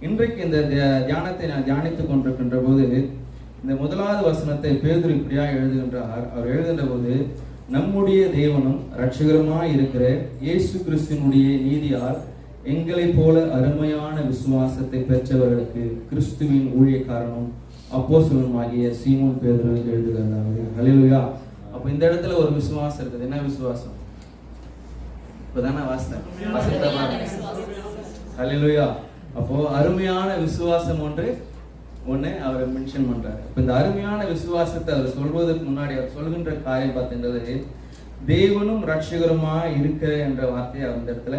இன்றைக்கு இந்த தியானத்தை நான் தியானித்துக் கொண்டிருக்கின்ற போது இந்த முதலாவது வசனத்தை பேதுரு இப்படியாக எழுதுகின்றார். அவர் எழுதுகின்ற போது, நம்முடைய தேவனும் இரட்சகருமாய் இருக்கிற இயேசு கிறிஸ்துவினுடைய நீதியால் எங்களைப் போல அருமையான விசுவாசத்தை பெற்றவர்களுக்கு கிறிஸ்துவின் ஊழியக்காரனும் அப்போஸ்தலனுமாகிய சீமோன் பேதுரு எழுதுகிறார். ஹல்லேலூயா. அப்ப இந்த இடத்துல ஒரு விசுவாசம் இருக்குது. என்ன விசுவாசம்? இப்பதானே வாசித்தேன். ஹல்லேலூயா. அப்போ அருமையான விசுவாசம் ஒன்று அவர் மென்ஷன் பண்றாரு. இப்ப இந்த அருமையான விசுவாசத்தை அவர் சொல்வதற்கு முன்னாடி அவர் சொல்கின்ற காரியம் பார்த்தீங்கன்னா, தேவனும் இரட்சகருமா இருக்கிற என்ற வார்த்தையை அவர் இந்த இடத்துல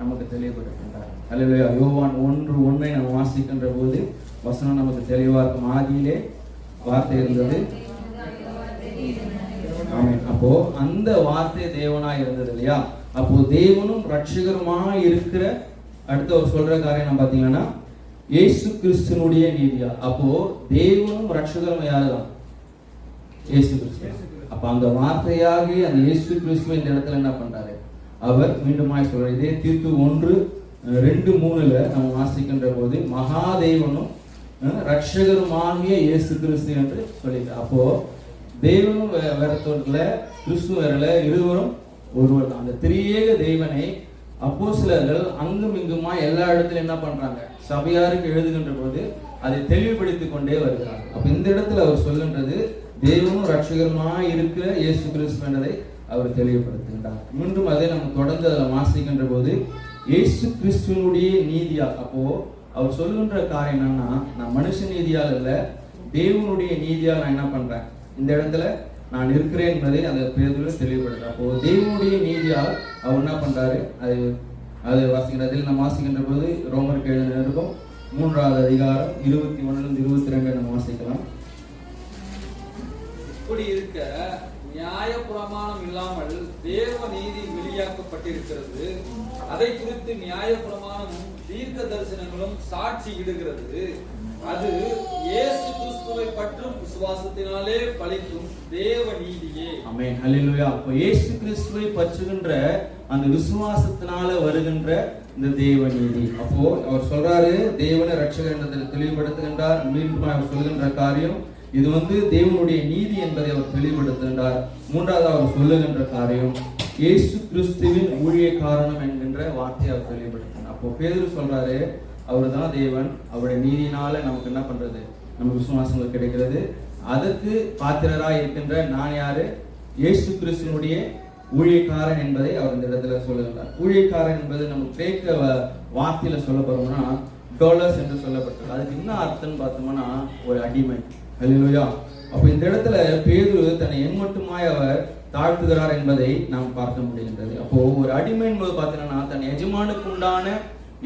நமக்கு தெளிவுபடுத்துகின்றார். ஹல்லேலூயா. யோவான் 1:1 நம்ம வாசிக்கின்ற போது வசனம் நமக்கு தெளிவா இருக்கும். ஆதியிலே வார்த்தை இருந்தது. ஆமென். அப்போ அந்த வார்த்தை தேவனாய் இருந்தது இல்லையா? அப்போ தேவனும் இரட்சகருமாய் இருக்கிற அடுத்து அவர் சொல்ற காரியம் நம்ம பாத்தீங்கன்னா, இயேசு கிறிஸ்துனுடைய நீதியா. அப்போ தேவனும் இரட்சகரும் யாருதான்? இயேசு கிறிஸ்து. அப்ப அந்த வார்த்தையாகி அந்த இயேசு கிறிஸ்துவ இந்த இடத்துல என்ன பண்றாரு? அவர் மீண்டுமாய் சொல்றார். இதே தீத்து 1:2-3 நம்ம வாசிக்கின்ற போது, மகாதேவனும் இரட்சகருமாகிய இயேசு கிறிஸ்து என்று சொல்லிட்டார். அப்போ தேவனும் வேற தோற்றல, கிறிஸ்து வேறல, இருவரும் ஒருவர் தான். அந்த திரியேக தேவனை அப்போஸ்தலர்கள் அங்கும் இங்குமா எல்லா இடத்துலயும் என்ன பண்றாங்க? சபையாருக்கு எழுதுகின்ற போது அதை தெளிவுபடுத்திக் கொண்டே வருகிறாங்க. அப்ப இந்த இடத்துல அவர் சொல்கின்றது, தேவனும் இரட்சகருமாய் இருக்கிற இயேசு கிறிஸ்து என்பதை அவர் தெளிவுபடுத்துகின்றார். மீண்டும் அதை நம்ம தொடர்ந்து அதில் வாசிக்கின்ற போது, இயேசு கிறிஸ்துவனுடைய நீதியா. அப்போ அவர் சொல்கின்ற காரியம் என்னன்னா, நான் மனுஷ நீதியால் இல்ல, தேவனுடைய நீதியால் நான் என்ன பண்றேன்? இந்த இடத்துல நான் இருக்கிறேன் என்பதை அந்த பேதுரு தெளிவுபடுத்துறார். அப்போ தேவனுடைய நீதியால் அவர் என்ன பண்றாரு? அது வாசிக்கிறதில் நம்ம வாசிக்கின்ற போது ரோமருக்கு எழுதின நிருபம் 3வது அதிகாரம் 21-22 நம்ம வாசிக்கலாம். இப்படி இருக்க நியாய பிரமாணம் இல்லாமல் தேவ நீதி வெளியாக்கப்பட்டிருக்கிறது. அதை குறித்து நியாய பிரமாணமும் தீர்க்க தரிசனங்களும் சாட்சி இடுகிறது. அது இயேசு கிறிஸ்துவை பற்றும் விசுவாசத்தினாலே பலிக்கும் தேவ நீதியே. ஆமென். ஹல்லேலூயா. அப்போ இயேசு கிறிஸ்துவை பற்றுகின்ற அந்த விசுவாசத்தினால வருகின்ற இந்த தேவ நீதி. அப்போ அவர் சொல்றாரு, தேவனை இரட்சகர் என்பதை தெளிவுபடுத்துகின்றார். மீண்டும் அவர் சொல்கின்ற காரியம் இது தேவனுடைய நீதி என்பதை அவர் தெளிவுபடுத்துகின்றார். மூன்றாவது அவர் சொல்லுகின்ற காரியம் இயேசு கிறிஸ்துவின் ஊழியக்காரனும் என்கின்ற வார்த்தையை அவர் தெளிவுபடுத்தினார். அப்போ பேதுரு சொல்றாரு, அவர் தான் தேவன், அவருடைய நீதியினால நமக்கு என்ன பண்றது? நமக்கு விசுவாசங்கள் கிடைக்கிறது. அதற்கு பாத்திரராய் இருக்கின்ற நான் யாரு? இயேசு கிறிஸ்துவினுடைய ஊழியக்காரன் என்பதை அவர் இந்த இடத்துல சொல்லுகின்றார். ஊழியக்காரன் என்பது நம்ம கிரேக்க வார்த்தையில சொல்ல போறோம்னா டோலஸ் என்று சொல்லப்பட்டது. அதுக்கு என்ன அர்த்தம்னு பார்த்தோம்னா ஒரு அடிமை. ஹல்லேலூயா. அப்ப இந்த இடத்துல பேதுரு தன்னை எம்மட்டுமாய் அவர் தாழ்த்துகிறார் என்பதை நாம் பார்க்க முடிகின்றது. அப்போ ஒரு அடிமை என்பது பார்த்தீங்கன்னா தன் எஜமானுக்கு உண்டான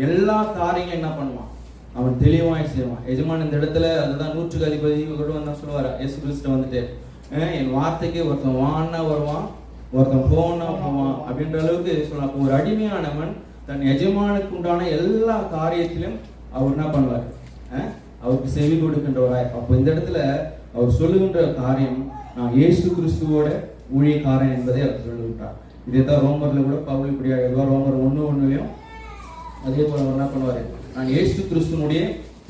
எல்லா காரியங்களும் என்ன பண்ணுவான்? அவன் தெளிவாய் செய்வான். எஜமான் இந்த இடத்துல அதுதான் 100க்கு அதிபதி கூட சொல்லுவாரு, இயேசு கிறிஸ்து வந்துட்டு என் வார்த்தைக்கு ஒருத்தன் வான்னா வருவான், ஒருத்தன் போனா போவான் அப்படின்ற அளவுக்கு சொல்லலாம். அப்போ ஒரு அடிமையானவன் தன் எஜமானுக்கு உண்டான எல்லா காரியத்திலும் அவர் என்ன பண்ணுவார்? அவருக்கு செவி கொடுக்கின்றவராய். அப்போ இந்த இடத்துல அவர் சொல்லுகின்ற காரியம், நான் இயேசு கிறிஸ்துவோட ஊழியக்காரன் என்பதை அவர் சொல்லிவிட்டார். இதே தான் ரோமர்ல கூட பவுல் இப்படியா எழுதுவார். ரோமர் 1:1 அதே போல அவர் என்ன பண்ணுவாரு? நான் இயேசு கிறிஸ்துவனுடைய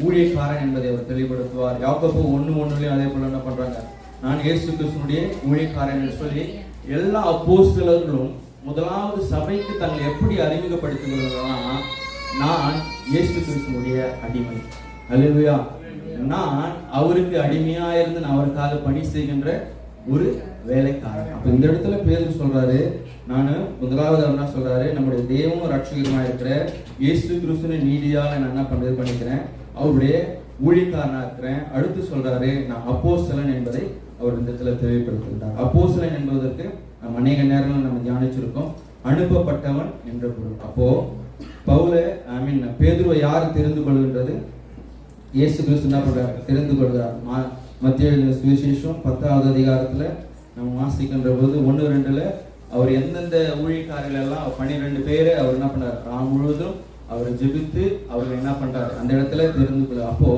ஊழியக்காரன் என்பதை அவர் தெளிவுபடுத்துவார். யாக்கோபு 1:1 அதே போல என்ன பண்றாங்க? நான் இயேசு கிறிஸ்துவனுடைய ஊழியக்காரன் என்று சொல்லி எல்லா அப்போஸ்தலர்களும் முதலாவது சபைக்கு தங்களை எப்படி அறிமுகப்படுத்திக் கொள்கிறாங்கன்னா, நான் இயேசு கிறிஸ்துவனுடைய அடிமை. ஹல்லேலூயா. நான் அவருக்கு அடிமையா இருந்து நான் அவருக்காக பணி செய்கின்ற ஒரு வேலைக்காரன். அப்ப இந்த இடத்துல பேதுரு சொல்றாரு, நான் முதலாவது என்ன சொல்றாரு? நம்முடைய தேவனும் இரட்சகருமா இருக்கிற இயேசு கிறிஸ்துவின் நீதியால நான் என்ன பண்ணிக்கிறேன்? அவருடைய ஊழியக்காரனா இருக்கிறேன். அடுத்து சொல்றாரு, நான் அப்போஸ்தலன் என்பதை அவர் இந்த இடத்துல தெளிவுபடுத்துகிறார். அப்போஸ்தலன் என்பதற்கு நம்ம அநேக நேரங்கள் நம்ம தியானிச்சிருக்கோம், அனுப்பப்பட்டவன் என்ற பொருள். அப்போ பேதுருவை யார் தெரிந்து கொள்கின்றது? இயேசு கிறிஸ்து என்ன பண்றாரு? தெரிந்து கொள்கிறார். மத்திய சுவிசேஷம் 10வது அதிகாரத்துல நம்ம வாசிக்கின்ற போது 1-2 அவர் எந்தெந்த ஊழியக்காரர்கள் எல்லாம் 12 பேரை அவர் என்ன பண்றாரு? ராம் முழுவதும் அவர் ஜெபித்து அவர்கள் என்ன பண்றாரு? அந்த இடத்துல தெரிந்து கொள்ள. அப்போ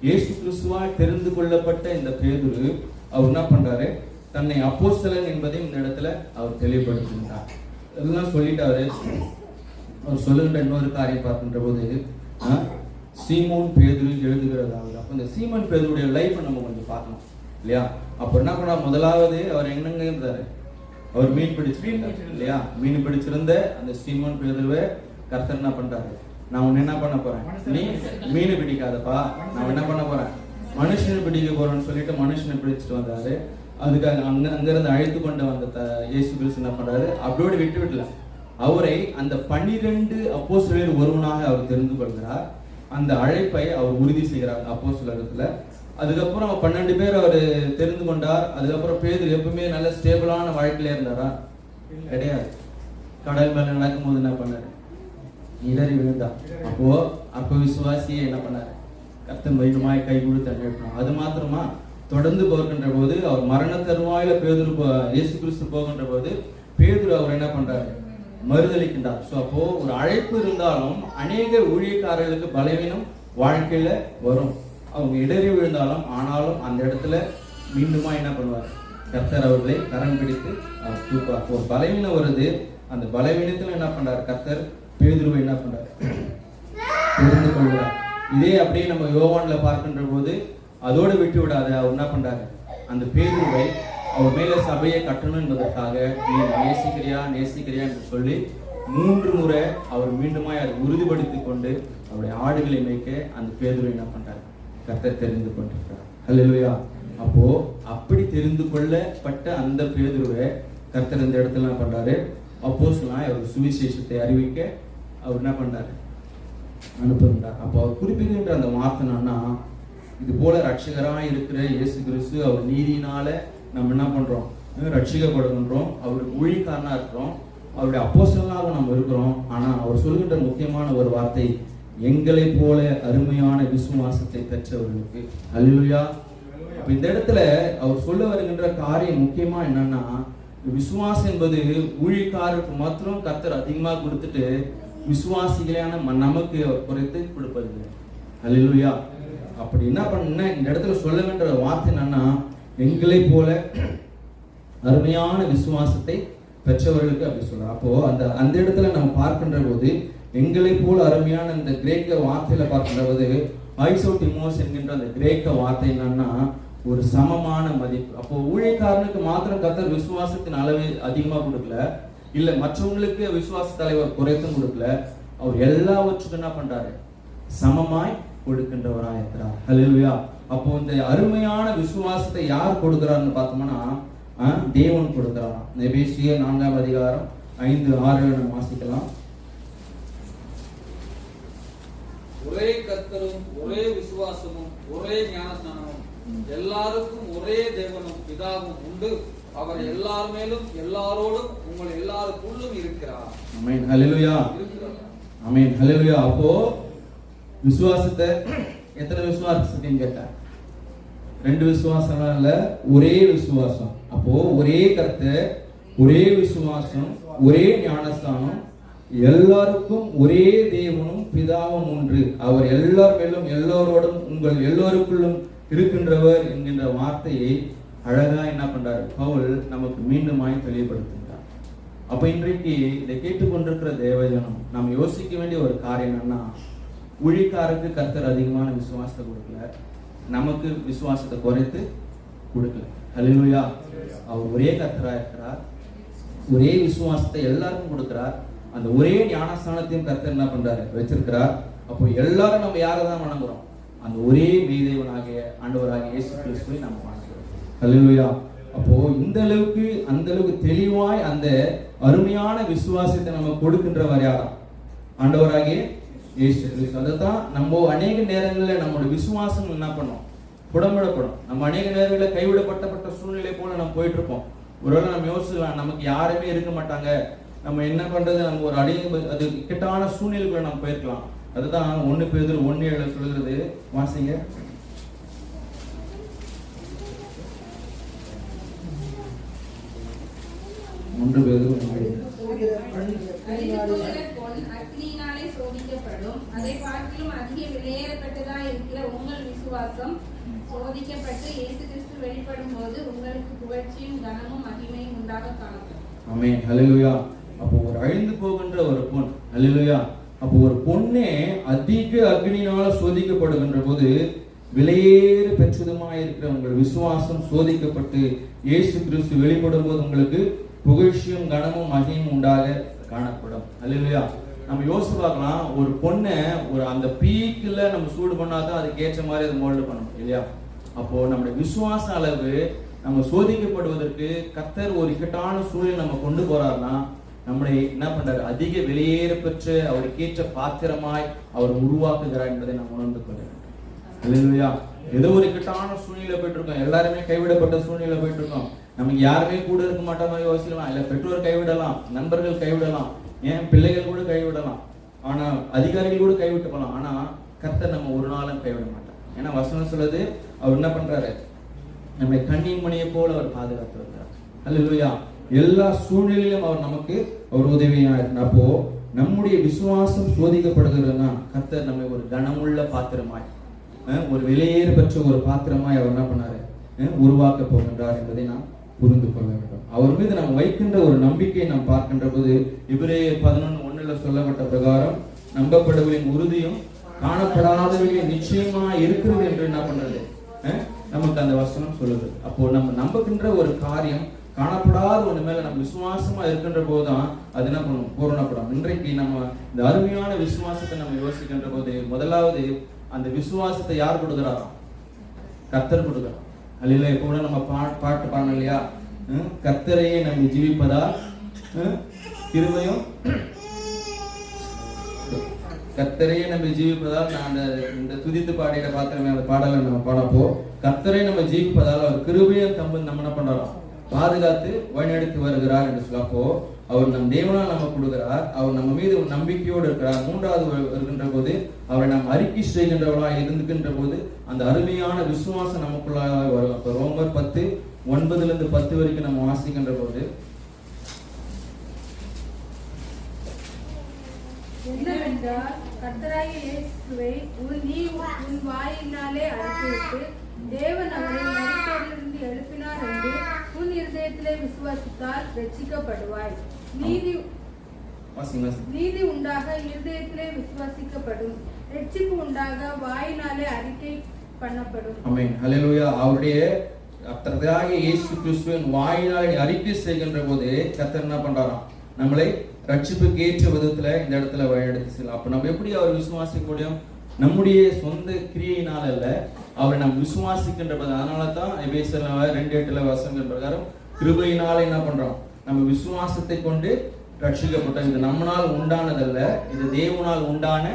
இயேசு கிறிஸ்துவால் தெரிந்து கொள்ளப்பட்ட இந்த பேதுரு அவர் என்ன பண்றாரு? தன்னை அப்போஸ்தலன் என்பதையும் இந்த இடத்துல அவர் தெளிவுபடுத்துகின்றார். இதெல்லாம் சொல்லிட்டாரு. அவர் சொல்லுகின்ற இன்னொரு காரியம் பார்க்கின்ற போது சீமோன் பேதுரு எழுதுகிறதாவது. அப்போ இந்த சீமோன் பேதுருடைய லைஃப்பை நம்ம கொஞ்சம் பார்க்கணும் இல்லையா? அப்போ என்ன பண்ணா, முதலாவது அவர் என்னங்க இருந்தாரு, அவர் மீன் பிடிச்சிருந்தார் இல்லையா? மீன் பிடிச்சிருந்த அந்த சீமோன் பேதுருவை கர்த்தர் என்ன பண்றாரு, நான் உன்னை என்ன பண்ண போறேன், நீ மீன் பிடிக்காதப்பா, நான் என்ன பண்ண போறேன், மனுஷனை பிடிக்க போறேன்னு சொல்லிட்டு மனுஷனை பிடிச்சிட்டு வந்தாரு. அதுக்காக அங்கிருந்து அழைத்து கொண்டு வந்த இயேசு கிறிஸ்து என்ன பண்றாரு, அப்படியோடு விட்டு விடல, அவரை அந்த 12 அப்போஸ்தலரில் ஒருவனாக அவர் தெரிந்து கொள்கிறார். அந்த அழைப்பை அவர் உறுதி செய்கிறார் அப்போஸ்தலத்துல. அதுக்கப்புறம் 12 பேர் அவர் தெரிந்து கொண்டார். அதுக்கப்புறம் பேதுரு எப்பவுமே நல்ல ஸ்டேபிளான வாழ்க்கையில இருந்தாரா? கிடையாது. கடல் மேல நடக்கும் போது என்ன பண்ணாரு, இடறி விழுந்தார். அப்போ விசுவாசியை என்ன பண்ணாரு, கர்த்தர் மையமாய் கை கொடுத்து அனுப்பினார். அது மாத்திரமா, தொடர்ந்து போகின்ற போது அவர் மரண தருவாயில பேதுரு இயேசு கிறிஸ்து போகின்ற போது பேதுரு அவர் என்ன பண்றாரு, மறுதளிக்கின்றார். ஸோ அப்போ ஒரு அழைப்பு இருந்தாலும் அநேக ஊழியக்காரர்களுக்கு பலவீனம் வாழ்க்கையில வரும். அவங்க இடறி விழுந்தாலும் ஆனாலும் அந்த இடத்துல மீண்டுமா என்ன பண்ணுவார், கர்த்தர் அவர்களை கரம் பிடித்து தூக்குவார். ஒரு பலவீனம் வருது, அந்த பலவீனத்துல என்ன பண்றாரு, கர்த்தர் பேதுருவை என்ன பண்றாரு, தெரிந்து கொள்கிறார். இதே அப்படியே நம்ம யோவான்ல பார்க்கின்ற போது அதோடு விட்டு விடாத, அவர் என்ன பண்றாரு, அந்த பேதுருவை அவர் மேல சபையை கட்டணும் என்பதற்காக நீ நேசிக்கிறியா என்று சொல்லி 3 முறை அவர் மீண்டுமாய் அதை உறுதிப்படுத்திக் கொண்டு அவருடைய ஆடுகளை மேய்க்க அந்த பேதுருவை என்ன பண்றாரு, கர்த்தர் தெரிந்து கொண்டிருக்கிறார். ஹல்லேலூயா. அப்போ அப்படி தெரிந்து கொள்ளப்பட்ட அந்த பேதுருவை கர்த்தர் இந்த இடத்துல என்ன பண்றாரு, அப்போஸ்தலனாய் அவர் சுவிசேஷத்தை அறிவிக்க அவர் என்ன பண்றாரு, அனுப்புகிறார். அப்போ அவர் குறிப்பிடுகின்ற அந்த வார்த்தை என்னன்னா, இது போல ரட்சகராய் இருக்கிற இயேசு கிறிஸ்து அவர் நீதியினால நம்ம என்ன பண்றோம், ரட்சிக்கப்படுகின்றோம், அவருக்கு ஊழியக்காரனா இருக்கிறோம், அவருடைய அப்போஸ்தலனாக நம்ம இருக்கிறோம். ஆனா அவர் சொல்கின்ற முக்கியமான ஒரு வார்த்தை, எங்களை போல அருமையான விசுவாசத்தை பெற்றவர்களுக்கு. அல்லேலூயா. அப்ப இந்த இடத்துல அவர் சொல்ல வருகின்ற காரியம் முக்கியமா என்னன்னா, விசுவாசம் என்பது ஊழியக்காரருக்கு மாத்திரம் கர்த்தர் அதிகமா கொடுத்துட்டு விசுவாசிகளான நமக்கு குறைத்து கொடுப்பது. அல்லேலூயா. அப்படி என்ன பண்ண இந்த இடத்துல சொல்ல வேண்டிய வார்த்தை என்னன்னா, எங்களை போல அருமையான விசுவாசத்தை பெற்றவர்களுக்கு அப்படி சொல்றார். அப்போ அந்த இடத்துல நம்ம பார்க்கின்ற போது எங்களை போல அருமையான இந்த கிரேக்க வார்த்தையில பார்க்கின்ற போது ஐசோடிமோஸ் என்கின்ற அந்த கிரேக்க வார்த்தை என்னன்னா, ஒரு சமமான மதிப்பு. அப்போ ஊழியக்காரனுக்கு மாத்திரம் கர்த்தர் விசுவாசத்தின் அளவு அதிகமா கொடுக்கல, இல்ல மற்றவங்களுக்கு விசுவாச தலைவர் குறைத்தும் கொடுக்கல, அவர் எல்லாவற்றுக்கும் என்ன பண்றாரு, சமமாய் கொடுக்கின்றவராக இருக்கிறார். ஹல்லேலூயா. அப்போ இந்த அருமையான விசுவாசத்தை யார் கொடுக்கிறார்னு பார்த்தோம்னா, தேவன் கொடுக்கிறாராம். எபேசியர் 4ஆம் அதிகாரம் 5-6 நம்ம வாசிக்கலாம். ஒரே கர்த்தரும் ஒரே விசுவாசமும் ஒரே ஞானஸ்நானமும் எல்லாருக்கும் ஒரே தேவனும் பிதாவும் உண்டு, அவர் எல்லார் மேலும் எல்லாரோடும் உங்கள் எல்லாருக்குள்ளும் இருக்கிறார். ஆமென். ஹல்லேலூயா. ஆமென். ஹல்லேலூயா. அப்போ விசுவாசத்தை எத்தனை விசுவாசத்தையும் கேட்டார், 2 விசுவாசம் இல்ல, ஒரே விசுவாசம். அப்போ ஒரே கர்த்தர், ஒரே விசுவாசம், ஒரே ஞானஸ்தானம், எல்லாருக்கும் ஒரே தேவனும் பிதாவும் ஒன்று, அவர் எல்லார் மேலும் எல்லாரோடும் உங்கள் எல்லோருக்குள்ளும் இருக்கின்றவர் என்கின்ற வார்த்தையை அழகா என்ன பண்றாரு பவுல் நமக்கு மீண்டுமாய் தெளிவுபடுத்துகிறார். அப்ப இன்றைக்கு இதை கேட்டுக்கொண்டிருக்கிற தேவஜனம் நாம் யோசிக்க வேண்டிய ஒரு காரியம் என்னன்னா, ஊழியக்காரருக்கு கர்த்தர் அதிகமான விசுவாசத்தை கொடுக்கல, நமக்கு விசுவாசத்தை குறைத்து கொடுக்கல. ஹல்லேலூயா. அவர் ஒரே கர்த்தரா இருக்கிறார், ஒரே விசுவாசத்தை எல்லாருக்கும் கொடுக்கிறார், அந்த ஒரே ஞானஸ்தானத்தையும் கர்த்தர் என்ன பண்றாரு, வச்சிருக்கிறார். அப்போ எல்லாரும் நம்ம யாரை தான் வணங்குறோம், அந்த ஒரே மெய்தேவனாகிய ஆண்டவராகிய இயேசு கிறிஸ்துவை நம்ம வணங்குறோம். ஹல்லேலூயா. அப்போ இந்த அளவுக்கு அந்த அளவுக்கு தெளிவாய் அந்த அருமையான விசுவாசத்தை நம்ம கொடுக்கின்றவர் யாரா, ஆண்டவராகிய இயேசு கிறிஸ்து. அதைத்தான் நம்ம அநேக நேரங்களில் நம்மளுடைய விசுவாசம் என்ன பண்ணோம், புடமிடப்படும். நம்ம அநேக நேரங்களில் கைவிடப்பட்ட சூழ்நிலை போல நம்ம போயிட்டு இருப்போம். ஒருவேளை நம்ம யோசிக்கலாம், நமக்கு யாருமே இருக்க மாட்டாங்க, நம்ம என்ன பண்றது, நம்ம ஒரு அது இக்கட்டான சூழ்நிலைக்குள்ள நம்ம போயிருக்கலாம். அதுதான் 1 பேதுரு 1:7 சொல்கிறது. வாசிங்க. 1 பேதுரு 1:7. அக்னியினாலே சோதிக்கப்படும், அதை பார்க்கிலும் அதிக விலையேறப்பட்டதா இருக்கிற உங்கள் விசுவாசம் சோதிக்கப்பட்டு இயேசு கிறிஸ்து வெளிப்படும் போது உங்களுக்கு புகழ்ச்சியும் கனமும் மகிமையும் உண்டாக காணப்படும். ஆமென். ஹல்லேலூயா. அப்போ ஒரு அழிந்து போகின்ற ஒரு பொன், ஹல்லேலூயா, அப்போ ஒரு பொண்ணே அதிக அக்னியினால சோதிக்கப்படுகின்ற போது விலையேறு பெற்றதுமாய் இருக்கிற உங்கள் விசுவாசம் சோதிக்கப்பட்டு இயேசு கிறிஸ்து வெளிப்படும் போது உங்களுக்கு புகழ்ச்சியும் கனமும் மகிமையும் உண்டாக காணப்படும். அல்லேலூயா. நம்ம யோசிச்சு பார்க்கலாம், ஒரு பொண்ணை ஒரு அந்த பீக்கில் நம்ம சூடு பண்ணாதான் அதுக்கு ஏற்ற மாதிரி அதை மோல்டு பண்ணணும் இல்லையா? அப்போ நம்முடைய விசுவாச அளவு நம்ம சோதிக்கப்படுவதற்கு கர்த்தர் ஒரு இக்கட்டான சூழலை நம்ம கொண்டு போறாருன்னா நம்முடைய என்ன பண்றாரு, அதிக வெளியேற பெற்று அவருக்கு ஏற்ற பாத்திரமாய் அவர் உருவாக்குகிறார் என்பதை நாம் உணர்ந்து கொள்ள வேண்டும். அல்லேலூயா. ஏதோ ஒரு இக்கட்டான சூழ்நிலை போயிட்டு இருக்கோம், எல்லாருமே கைவிடப்பட்ட சூழ்நிலை போயிட்டு இருக்கோம், நமக்கு யாருமே கூட இருக்க மாட்ட மாதிரி யோசிக்கலாம், இல்ல பெற்றோர் கைவிடலாம், நண்பர்கள் கைவிடலாம், ஏன் பிள்ளைகள் கூட கைவிடலாம், ஆனா அதிகாரிகள் கூட கைவிட்டு போகலாம். ஆனா கர்த்தர் நம்ம ஒரு நாளும் கைவிட மாட்டார். ஏன்னா வசனம் சொல்லுது, அவர் என்ன பண்றாரு, நம்மை கண்ணின் மணியை போல அவர் பாதுகாத்து வருகிறார். அல்லேலூயா. எல்லா சூழ்நிலையிலும் அவர் நமக்கு அவர் உதவியா இருந்தார். அப்போ நம்முடைய விசுவாசம் சோதிக்கப்படுகிறதுனா கர்த்தர் நம்மை ஒரு கனமுள்ள பாத்திரமாய், ஒரு வெளியேறு பெற்ற ஒரு பாத்திரமாய் அவர் என்ன பண்ணாரு, உருவாக்க போகின்றார் என்பதை நாம் புரிந்து கொள்ள வேண்டும். அவர் மீது நாம் வைக்கின்ற ஒரு நம்பிக்கையை நாம் பார்க்கின்ற போது எபிரேயர் 11:1 சொல்லப்பட்ட பிரகாரம் நம்பப்படுவதின் உறுதியும் காணப்படாதவைகளின் நிச்சயமா இருக்கிறது என்று என்ன பண்றது, நமக்கு அந்த வசனம் சொல்லுது. அப்போ நம்ம நம்புகின்ற ஒரு காரியம் காணப்படாத ஒண்ணு மேல நம்ம விசுவாசமா இருக்கின்ற போதுதான் அது என்ன பண்ணும், பூரணப்படும். இன்றைக்கு நம்ம இந்த அருமையான விசுவாசத்தை நம்ம யோசிக்கின்ற போது முதலாவது அந்த விசுவாசத்தை யார் கொடுக்கிறாராம், கர்த்தர் கொடுக்கிறார். அல்லேலூயா. இப்போ கூட நம்ம பாட்டு பாடணும் இல்லையா, கர்த்தரையே நம்ம ஜீவிப்பதால் கிருபையும், கர்த்தரையே நம்ம ஜீவிப்பதால் நான் இந்த துதித்து பாடிட்ட பாத்திரமே அந்த பாடலை நம்ம பாடப்போ, கர்த்தரை நம்ம ஜீவிப்பதால் அவர் கிருபையும் தம்பு நம்ம என்ன பண்றோம், பாதுகாத்து வழிநடத்தி வருகிறார் என்று சொல்லப்போ அவர் நம் தேவனால் நம்ம கொடுக்கிறார், அவர் நம்ம மீது ஒரு நம்பிக்கையோடு இருக்கிறார். மூன்றாவது வருகின்ற போது அவரை நாம் அறிக்கை செய்கின்றவர்களாக இருந்துகின்ற போது அந்த அருமையான விசுவாசம் நமக்குள்ளாக வரும். அப்போ ரோமர் 10:9-10 வரைக்கும் நம்ம வாசிக்கின்ற போது என்னவென்றால் கர்த்தராகிய இயேசுவை நீ உன் வாயினாலே அறிக்கையிட்டு தேவன் அவரை மரித்தோரிலிருந்து எழுப்பினார் என்று உன் இருதயத்திலே விசுவாசித்தால் ரட்சிக்கப்படுவாய். நீதி உண்டாக இருதயத்திலே விசுவாசிக்கப்படும், ரட்சிப்பு உண்டாக வாயினாலே அறிக்கை பண்ணப்படும். ஆமென். ஹல்லேலூயா. அவருடைய கர்த்தராகிய இயேசு கிறிஸ்துவின் வாயினாலே அறிக்கை செய்கின்ற போது கர்த்தர் என்ன பண்றாராம், நம்மளை ரட்சிப்புக்கு ஏற்ற விதத்துல இந்த இடத்துல வழிநடத்தி செல்லும். அப்ப நம்ம எப்படி அவர் விசுவாசிக்க முடியும், நம்முடைய சொந்த கிரியையினால அல்ல, அவரை நாம் விசுவாசிக்கின்ற போது. அதனாலதான் எபேசியர் 2:8 வசனம் பிரகாரம் கிருபையினால என்ன பண்றோம், நம்ம விசுவாசத்தை கொண்டு ரட்சிக்கப்பட்டோம். இது நம்மளால் உண்டானதல்ல, இது தேவனால் உண்டான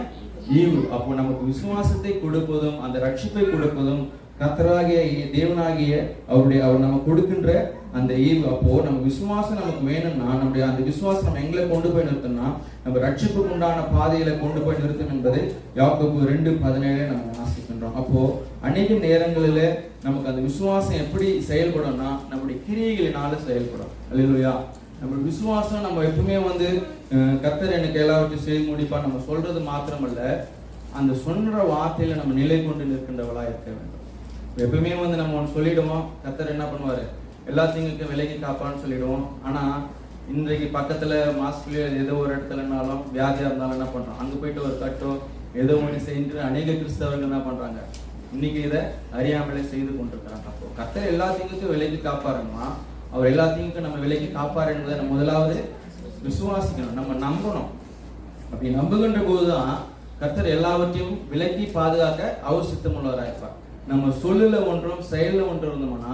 ஈவு. அப்போ நமக்கு விசுவாசத்தை கொடுப்பதும் அந்த ரட்சிப்பை கொடுப்பதும் கர்த்தராகிய தேவனாகிய அவர் நம்ம கொடுக்கின்ற அந்த ஈவு. அப்போ நம்ம விசுவாசம் நமக்கு வேணும்னா நம்முடைய அந்த விசுவாசம் நம்ம எங்களை கொண்டு போய் நிறுத்தணும்னா நம்ம ரட்சிப்புக்கு உண்டான பாதையில கொண்டு போய் நிறுத்தணும் என்பதை யாக்கோபு 2:17 நம்ம வாசிக்கின்றோம். அப்போ அநேக நேரங்களில நமக்கு அந்த விசுவாசம் எப்படி செயல்படும்னா நம்முடைய கிரியைகளினால செயல்படும். அல்லேலூயா. நம்ம விசுவாசம் நம்ம எப்பவுமே கர்த்தர் எனக்கு எல்லாவற்றையும் செய்து முடிப்பா நம்ம சொல்றது மாத்திரமல்ல, அந்த சொல்ற வார்த்தையில நம்ம நிலை கொண்டு நிற்கின்றவளா இருக்க வேண்டும். எப்பவுமே நம்ம ஒன்று சொல்லிடுவோம், கர்த்தர் என்ன பண்ணுவாரு, எல்லாத்தையும் விலைக்கு காப்பான்னு சொல்லிடுவோம். ஆனா இன்றைக்கு பக்கத்துல மாஸ்குலயே ஏதோ ஒரு இடத்துலனாலும் வியாதியா இருந்தாலும் என்ன பண்றோம், அங்க போயிட்டு ஒரு கட்டோ ஏதோ ஒன்று செய்து அநேக கிறிஸ்தவர்கள் என்ன பண்றாங்க, இன்னைக்கு இதை அறியாமலே செய்து கொண்டிருக்கிறாங்க. அப்போ கர்த்தர் எல்லாத்தையும் விலைக்கு காப்பாருமா, அவர் எல்லாத்தையும் நம்ம விலைக்கு காப்பாரு என்பதை நம்ம முதலாவது விசுவாசிக்கணும், நம்ம நம்பணும். அப்படி நம்புகின்ற போதுதான் கர்த்தர் எல்லாவற்றையும் விலக்கி பாதுகாக்க அவர் சித்தமுள்ளவராயிருப்பார். நம்ம சொல்லுல ஒன்றும் செயல்ல ஒன்றும் இருந்தோம்னா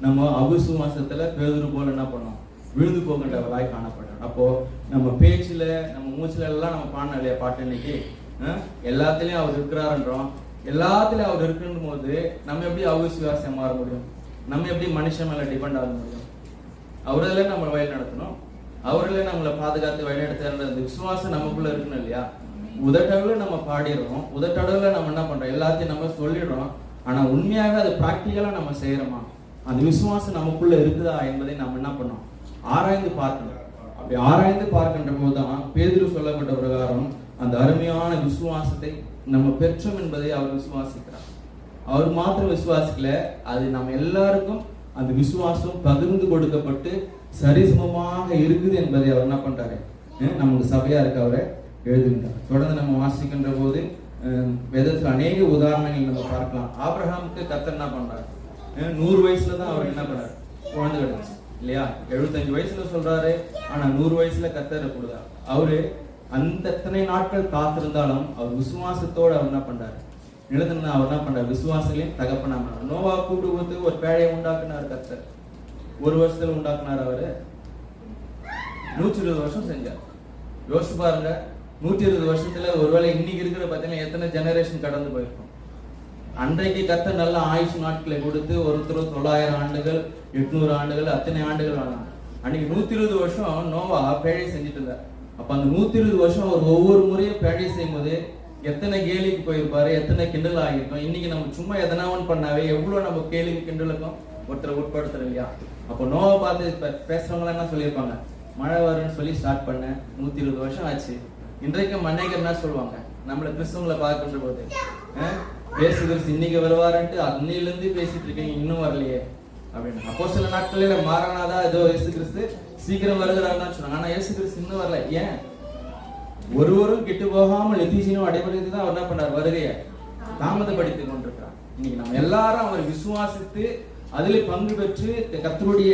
நம்ம அவிசுவாசத்துல பேதுரு போல என்ன பண்ணோம், விழுந்து போகின்றவர்களாய் காணப்படும். அப்போ நம்ம பேச்சுல நம்ம மூச்சுல எல்லாம் நம்ம பாடணும் இல்லையா பாட்டு, இன்னைக்கு எல்லாத்துலயும் அவர் இருக்கிறாருன்றோம், எல்லாத்துலயும் அவர் இருக்குன்ற போது நம்ம எப்படி அவிசுவாசம் மாற முடியும், நம்ம எப்படி மனுஷன் மேல டிபெண்ட் ஆக முடியும்? அவரில் நம்ம வழி நடத்தணும், அவரில் நம்மளை பாதுகாத்து வழி நடத்துற அந்த விசுவாசம் நமக்குள்ள இருக்கணும் இல்லையா? உதட்டளவுல நம்ம பாடிடுறோம், உதட்டளவுல நம்ம என்ன பண்றோம், எல்லாத்தையும் நம்ம சொல்லிடுறோம், ஆனா உண்மையாக அது பிராக்டிக்கலா நம்ம செய்யறோமா, அந்த விசுவாசம் நமக்குள்ள இருக்குதா என்பதை நம்ம என்ன பண்ணோம், ஆராய்ந்து பார்க்கணும். அப்படி ஆராய்ந்து பார்க்கின்ற போதுதான் பேதுரு சொல்லப்பட்ட பிரகாரம் அந்த அருமையான விசுவாசத்தை நம்ம பெற்றோம் என்பதை அவர் விசுவாசிக்கிறார். அவர் மாத்திரம் விசுவாசிக்கல, அது நம்ம எல்லாருக்கும் அந்த விசுவாசம் பகிர்ந்து கொடுக்கப்பட்டு சரிசமமாக இருக்குது என்பதை அவர் என்ன பண்றாரு, நமக்கு சபையா இருக்க அவரை எழுதுகின்றார். தொடர்ந்து நம்ம வாசிக்கின்ற போது வேதத்தில் அநேக உதாரணங்கள் நம்ம பார்க்கலாம். ஆபிரகாமுக்கு கர்த்தர் என்ன பண்றாரு? 100 வயசுல தான் அவருக்கு என்ன பண்றாரு? குழந்தை கிடைச்சு இல்லையா? 75 வயசுல சொல்றாரு, ஆனா 100 வயசுல கர்த்தர் கொடுத்தார். அவரு அந்த எத்தனை நாட்கள் காத்திருந்தாலும் அவர் விசுவாசத்தோடு அவர் என்ன பண்றாரு? நிலத்தின அவர் என்ன பண்றாரு? விசுவாசங்களையும் தகப்பனா பண்ணார். நோவா கூப்பிட்டு ஒரு பேழையை உண்டாக்குனார் கர்த்தர். 1 வருஷத்துல உண்டாக்குனார். அவரு 120 வருஷம் செஞ்சார். யோசிச்சு பாருங்க, 120 வருஷத்துல ஒருவேளை இன்னைக்கு இருக்கிற பார்த்தீங்கன்னா எத்தனை ஜெனரேஷன் கடந்து போயிருக்கோம். அன்றைக்கு கர்த்தர் நல்ல ஆயுஷ் நாட்களை கொடுத்து ஒருத்தர் 900 ஆண்டுகள் 800 ஆண்டுகள் அத்தனை ஆண்டுகள் ஆனாங்க. அன்னைக்கு 120 வருஷம் நோவா பேழை செஞ்சுட்டு இருந்தார். அப்ப அந்த 120 வருஷம் அவர் ஒவ்வொரு முறையும் பேழை செய்யும் போது எத்தனை கேலிக்கு போயிருப்பாரு, எத்தனை கிண்டல் ஆகிருக்கும். இன்னைக்கு நம்ம சும்மா எதனா ஒன்று பண்ணாவே எவ்வளவு நம்ம கேலிக்கு கிண்டலுக்கும் ஒருத்தரை உட்படுத்துறோம் இல்லையா? அப்போ நோவை பார்த்து பேசுறவங்க என்ன சொல்லியிருப்பாங்க? மழை வரும்னு சொல்லி ஸ்டார்ட் பண்ண 120 வருஷம் ஆச்சு. இன்றைக்கு மன்னைக்கு என்ன சொல்லுவாங்க? நம்மள கிறிஸ்தவங்களை பார்க்கின்ற போது இயேசு கிறிஸ்து இன்னைக்கு வருவாருன்ட்டு அன்னையிலிருந்து பேசிட்டு இருக்கீங்க, இன்னும் வரலையே அப்படின்னு. அப்போ சில நாட்களில மாறனாதா ஏதோ இயேசு கிறிஸ்து சீக்கிரம் வருகிறாருன்னு சொன்னாங்க. ஆனா இயேசு கிறிஸ்து இன்னும் வரல. ஏன்? ஒருவரும் கெட்டு போகாமல் நித்திஜீவனும் அடைபடுத்தி தான் அவர் என்ன பண்ணார்? வருகையை தாமதப்படுத்திக் கொண்டிருக்கிறார். இன்னைக்கு நம்ம எல்லாரும் அவர் விசுவாசித்து அதிலே பங்கு பெற்று கர்த்தருடைய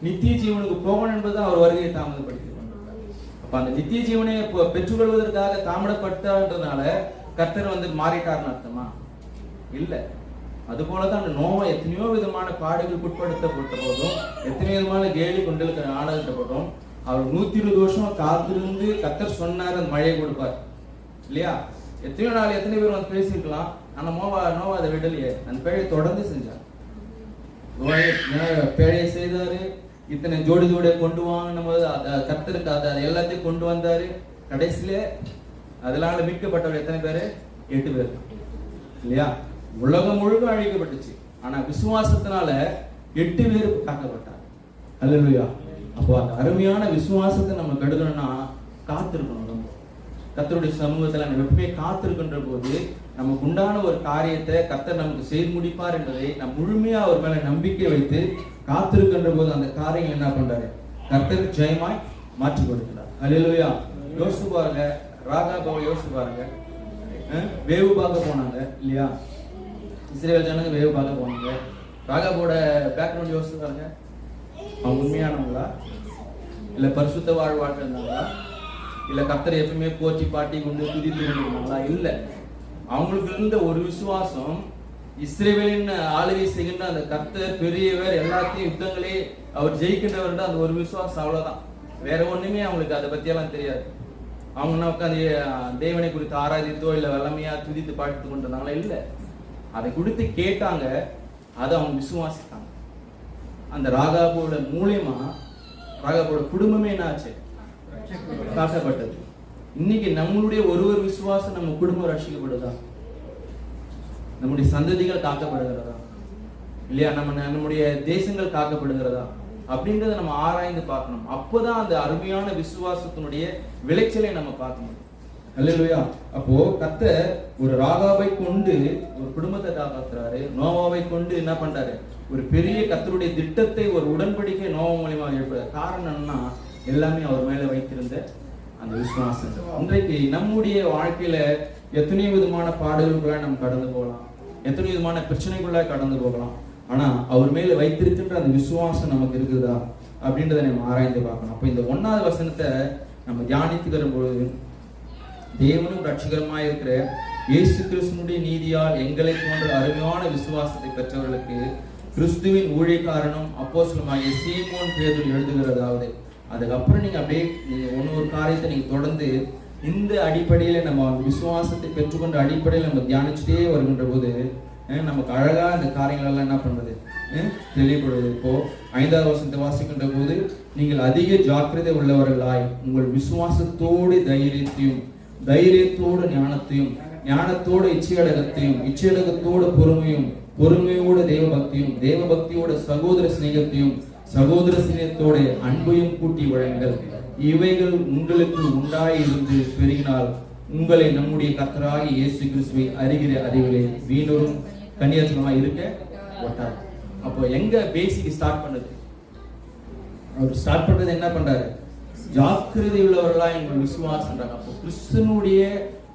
நித்திய ஜீவனுக்கு போகணும் என்பதுதான் அவர் வருகையை தாமதப்படுத்திக் கொண்டிருக்கிறார். அப்ப அந்த நித்திய ஜீவனை பெற்றுக்கொள்வதற்காக தாமதப்படுத்தான்றதுனால கர்த்தர் வந்து மாறிட்டார்னு அர்த்தமா? இல்ல. அது போலதான் அந்த நோவா எத்தனையோ விதமான பாடுகளுக்கு உட்படுத்தப்பட்ட போதும், எத்தனையோ விதமான கேலி கொண்டலுக்கு ஆனதிட்ட போதும், அவர் 120 வருஷம் காத்திருந்து கர்த்தர் சொன்னார் அந்த மழையை கொடுப்பார் இல்லையா? எத்தனையோ நாள் எத்தனை பேர் வந்து பேசிருக்கலாம். ஆனா நோவா அதை விடலையே, அந்த பேழையை தொடர்ந்து செஞ்சார். பேழையை செய்தாரு. இத்தனை ஜோடி ஜோடியை கொண்டு வாங்கின போது கர்த்தருக்கு அதை எல்லாத்தையும் கொண்டு வந்தாரு. கடைசியில அதனால மீட்கப்பட்டவர் எத்தனை பேரு? 8 பேர் இல்லையா? உலகம் முழுக்க அழிக்கப்பட்டுச்சு. ஆனா விசுவாசத்தினால 8 பேர் காக்கப்பட்டார். அல்லேலூயா. அப்போ அந்த அருமையான விசுவாசத்தை நம்ம கெடுக்கணும்னா காத்திருக்கணும். நம்ம கர்த்தருடைய சமூகத்துல நம்ம எப்பவுமே காத்திருக்கின்ற போது நமக்கு உண்டான ஒரு காரியத்தை கர்த்தர் நமக்கு செய்து முடிப்பார் என்பதை நம்ம முழுமையா அவர் மேல நம்பிக்கை வைத்து காத்திருக்கின்ற போது அந்த காரியங்கள் என்ன பண்றாரு? கர்த்தருக்கு ஜெயமாய் மாற்றி கொடுக்கிறார். அல்லேலூயா. யோசிச்சு பாருங்க, ராகாபாவை யோசிச்சு பாருங்க. வேவு பார்க்க போனாங்க இல்லையா? இஸ்ரேல் ஜனங்க வேவு பார்க்க போனாங்க. ராகாபோட பேக்ரவுண்ட் யோசிச்சு பாருங்க. அவங்க உண்மையானவங்களா? இல்ல பரிசுத்த வாழ்வாட்டு இருந்தாங்களா? இல்ல கர்த்தரை எப்பவுமே போற்றி பாட்டி கொண்டு துதித்து கொண்டிருந்தாங்களா? இல்ல. அவங்களுக்கு இருந்த ஒரு விசுவாசம், இஸ்ரேலின் ஆளுகை செய்கின்ற அந்த கர்த்தர் பெரியவர், எல்லாத்தையும் யுத்தங்களே அவர் ஜெயிக்கின்றவர், அந்த ஒரு விசுவாசம், அவ்வளவுதான். வேற ஒண்ணுமே அவங்களுக்கு அதை பத்தி எல்லாம் தெரியாது. அவங்க உட்காந்து தேவனை குறித்து ஆராதித்தோ இல்ல வல்லமையா துதித்து பாட்டு கொண்டிருந்தாங்களா? இல்ல. அதை குறித்து கேட்டாங்க, அதை அவங்க விசுவாசித்தாங்க. அந்த ராகாபோட மூலியமா ராகாபோட குடும்பமே என்ன ஆச்சு? காக்கப்பட்டது. இன்னைக்கு நம்மளுடைய ஒரு விசுவாசம் நம்ம குடும்பம் ரட்சிக்கப்படுதா? நம்முடைய சந்ததிகள் காக்கப்படுகிறதா இல்லையா? நம்முடைய தேசங்கள் காக்கப்படுகிறதா அப்படின்றத நம்ம ஆராய்ந்து பார்க்கணும். அப்போதான் அந்த அருமையான விசுவாசத்தினுடைய விளைச்சலை நம்ம பார்க்கணும். அல்லேலூயா. அப்போ கர்த்தர் ஒரு ராகாபை கொண்டு ஒரு குடும்பத்தை காப்பாற்றுறாரு. நோவாவை கொண்டு என்ன பண்றாரு? ஒரு பெரிய கர்த்தருடைய திட்டத்தை, ஒரு உடன்படிக்கை நோவா மூலியமா எழுப்புறாரு. காரணம் என்னன்னா, எல்லாமே அவர் மேல வைத்திருந்த அந்த விசுவாசம். இன்றைக்கு நம்முடைய வாழ்க்கையில எத்தனையோ விதமான பாடுகளுக்குள்ள நம்ம கடந்து போகலாம், எத்தனையோ விதமான பிரச்சனைக்குள்ள கடந்து போகலாம். ஆனா அவர் மேல வைத்திருக்கின்ற அந்த விசுவாசம் நமக்கு இருக்குதா அப்படின்றத நம்ம ஆராய்ந்து பார்க்கணும். அப்ப இந்த 1வது வசனத்தை நம்ம தியானித்து வரும்பொழுது, தேவனும் ரட்சகரமாய் இருக்கிற இயேசு கிறிஸ்துவினுடைய நீதியால் எங்களை போன்ற அருமையான விசுவாசத்தை பெற்றவர்களுக்கு கிறிஸ்துவின் ஊழியக்காரனும் அப்போஸ்தலனாகிய சீமோன் பேதுரு எழுதுகிறதாவது. அதுக்கப்புறம் நீங்க அப்படியே ஒரு காரியத்தை நீங்க தொடர்ந்து இந்த அடிப்படையில நம்ம விசுவாசத்தை பெற்றுக்கொண்ட அடிப்படையில் நம்ம தியானிச்சுட்டே வருகின்ற போது நமக்கு அழகா இந்த காரியங்கள் எல்லாம் என்ன பண்றது? தெளிவுபடுவது. இப்போ 5வது வசனத்தை வாசிக்கின்ற போது, நீங்கள் அதிக ஜாக்கிரதை உள்ளவர்களாய் உங்கள் விசுவாசத்தோடு தைரியத்தோடு ஞானத்தையும், ஞானத்தோடு இச்சையடக்கத்தையும், இச்சையடக்கத்தோடு பொறுமையும், பொறுமையோடு தேவபக்தியோடு சகோதர சிநேகத்தையும், சகோதர சிநேகத்தோட அன்பையும் கூட்டி வழங்குங்கள். இவைகள் உங்களுக்கு உண்டாயிருந்து பெருகினால் உங்களை நம்முடைய கர்த்தராகிய இயேசு கிறிஸ்துவை அறிகிற அறிவிலே வீணரும் கன்னியாத்மமாய் இருக்க ஒட்டார். அப்போ எங்க பேசிக் ஸ்டார்ட் பண்ணது? அவர் ஸ்டார்ட் பண்றது என்ன பண்றாரு? ஜாக்கிரதை உள்ளவர்களா எங்கள் விசுவாசம்ன்றாங்க. அப்போ கிறிஸ்தனுடைய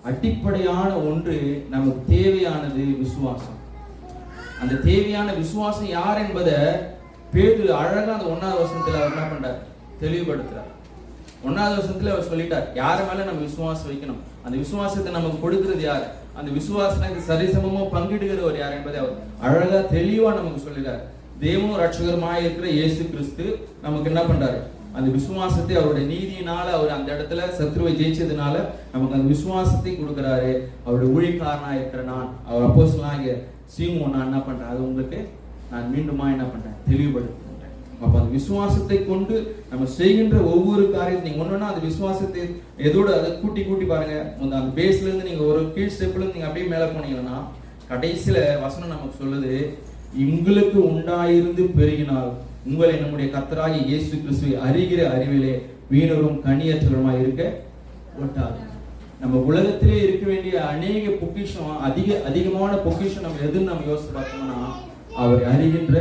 அடிப்படையான ஒன்று நமக்கு தேவையானது விசுவாசம். அந்த தேவையான விசுவாசம் யார் என்பதை பேதுரு அழகா அந்த 1வது வசனத்துல அவர் என்ன பண்றார், தெளிவுபடுத்துறார். 1வது வசனத்துல அவர் சொல்லிட்டார், யார மேல நம்ம விசுவாசம் வைக்கணும், அந்த விசுவாசத்தை நமக்கு கொடுக்கிறது யாரு, அந்த விசுவாசத்துக்கு சரிசமமா பங்கிடுகிறவர் யார் என்பதை அவர் அழகா தெளிவா நமக்கு சொல்லிட்டார். தேவனும் ரட்சகருமாய் இருக்கிற இயேசு கிறிஸ்து நமக்கு என்ன பண்றாரு, அந்த விசுவாசத்தை அவருடைய நீதியினால அவர் அந்த இடத்துல சத்ருவை ஜெயிச்சதுனால நமக்கு அந்த விசுவாசத்தை கொடுக்கிறாரு. அவருடைய ஊழியக்காரனா இருக்கிற நான், அவர் அப்போஸ்தலனாகிய சீமோன் நான் என்ன பண்றேன், அது உங்களுக்கு நான் மீண்டுமா என்ன பண்றேன், தெளிவுபடுத்துறேன். அப்ப அந்த விசுவாசத்தை கொண்டு நம்ம செய்கின்ற ஒவ்வொரு காரியத்தை நீங்க ஒண்ணுன்னா அந்த விசுவாசத்தை எதோட அதை கூட்டி கூட்டி பாருங்க. அந்த பேஸ்ல இருந்து நீங்க ஒரு கீழ் ஸ்டெப்ல இருந்து நீங்க அப்படியே மேல போனீங்கன்னா கடைசியில வசனம் நமக்கு சொல்லுது, உங்களுக்கு உண்டாயிருந்து பெருகினால் உங்களை நம்முடைய கர்த்தராகிய இயேசு கிறிஸ்துவை அறிகிற அறிவிலே வீணரும் கனியற்றவருமாய் இருக்க ஒட்டாது. நம்ம உலகத்திலே இருக்க வேண்டிய அநேக பொக்கிஷம், அதிகமான பொக்கிஷம் நம்ம எதுன்னு நம்ம யோசிச்சு பார்த்தோம்னா அவர் அறிகின்ற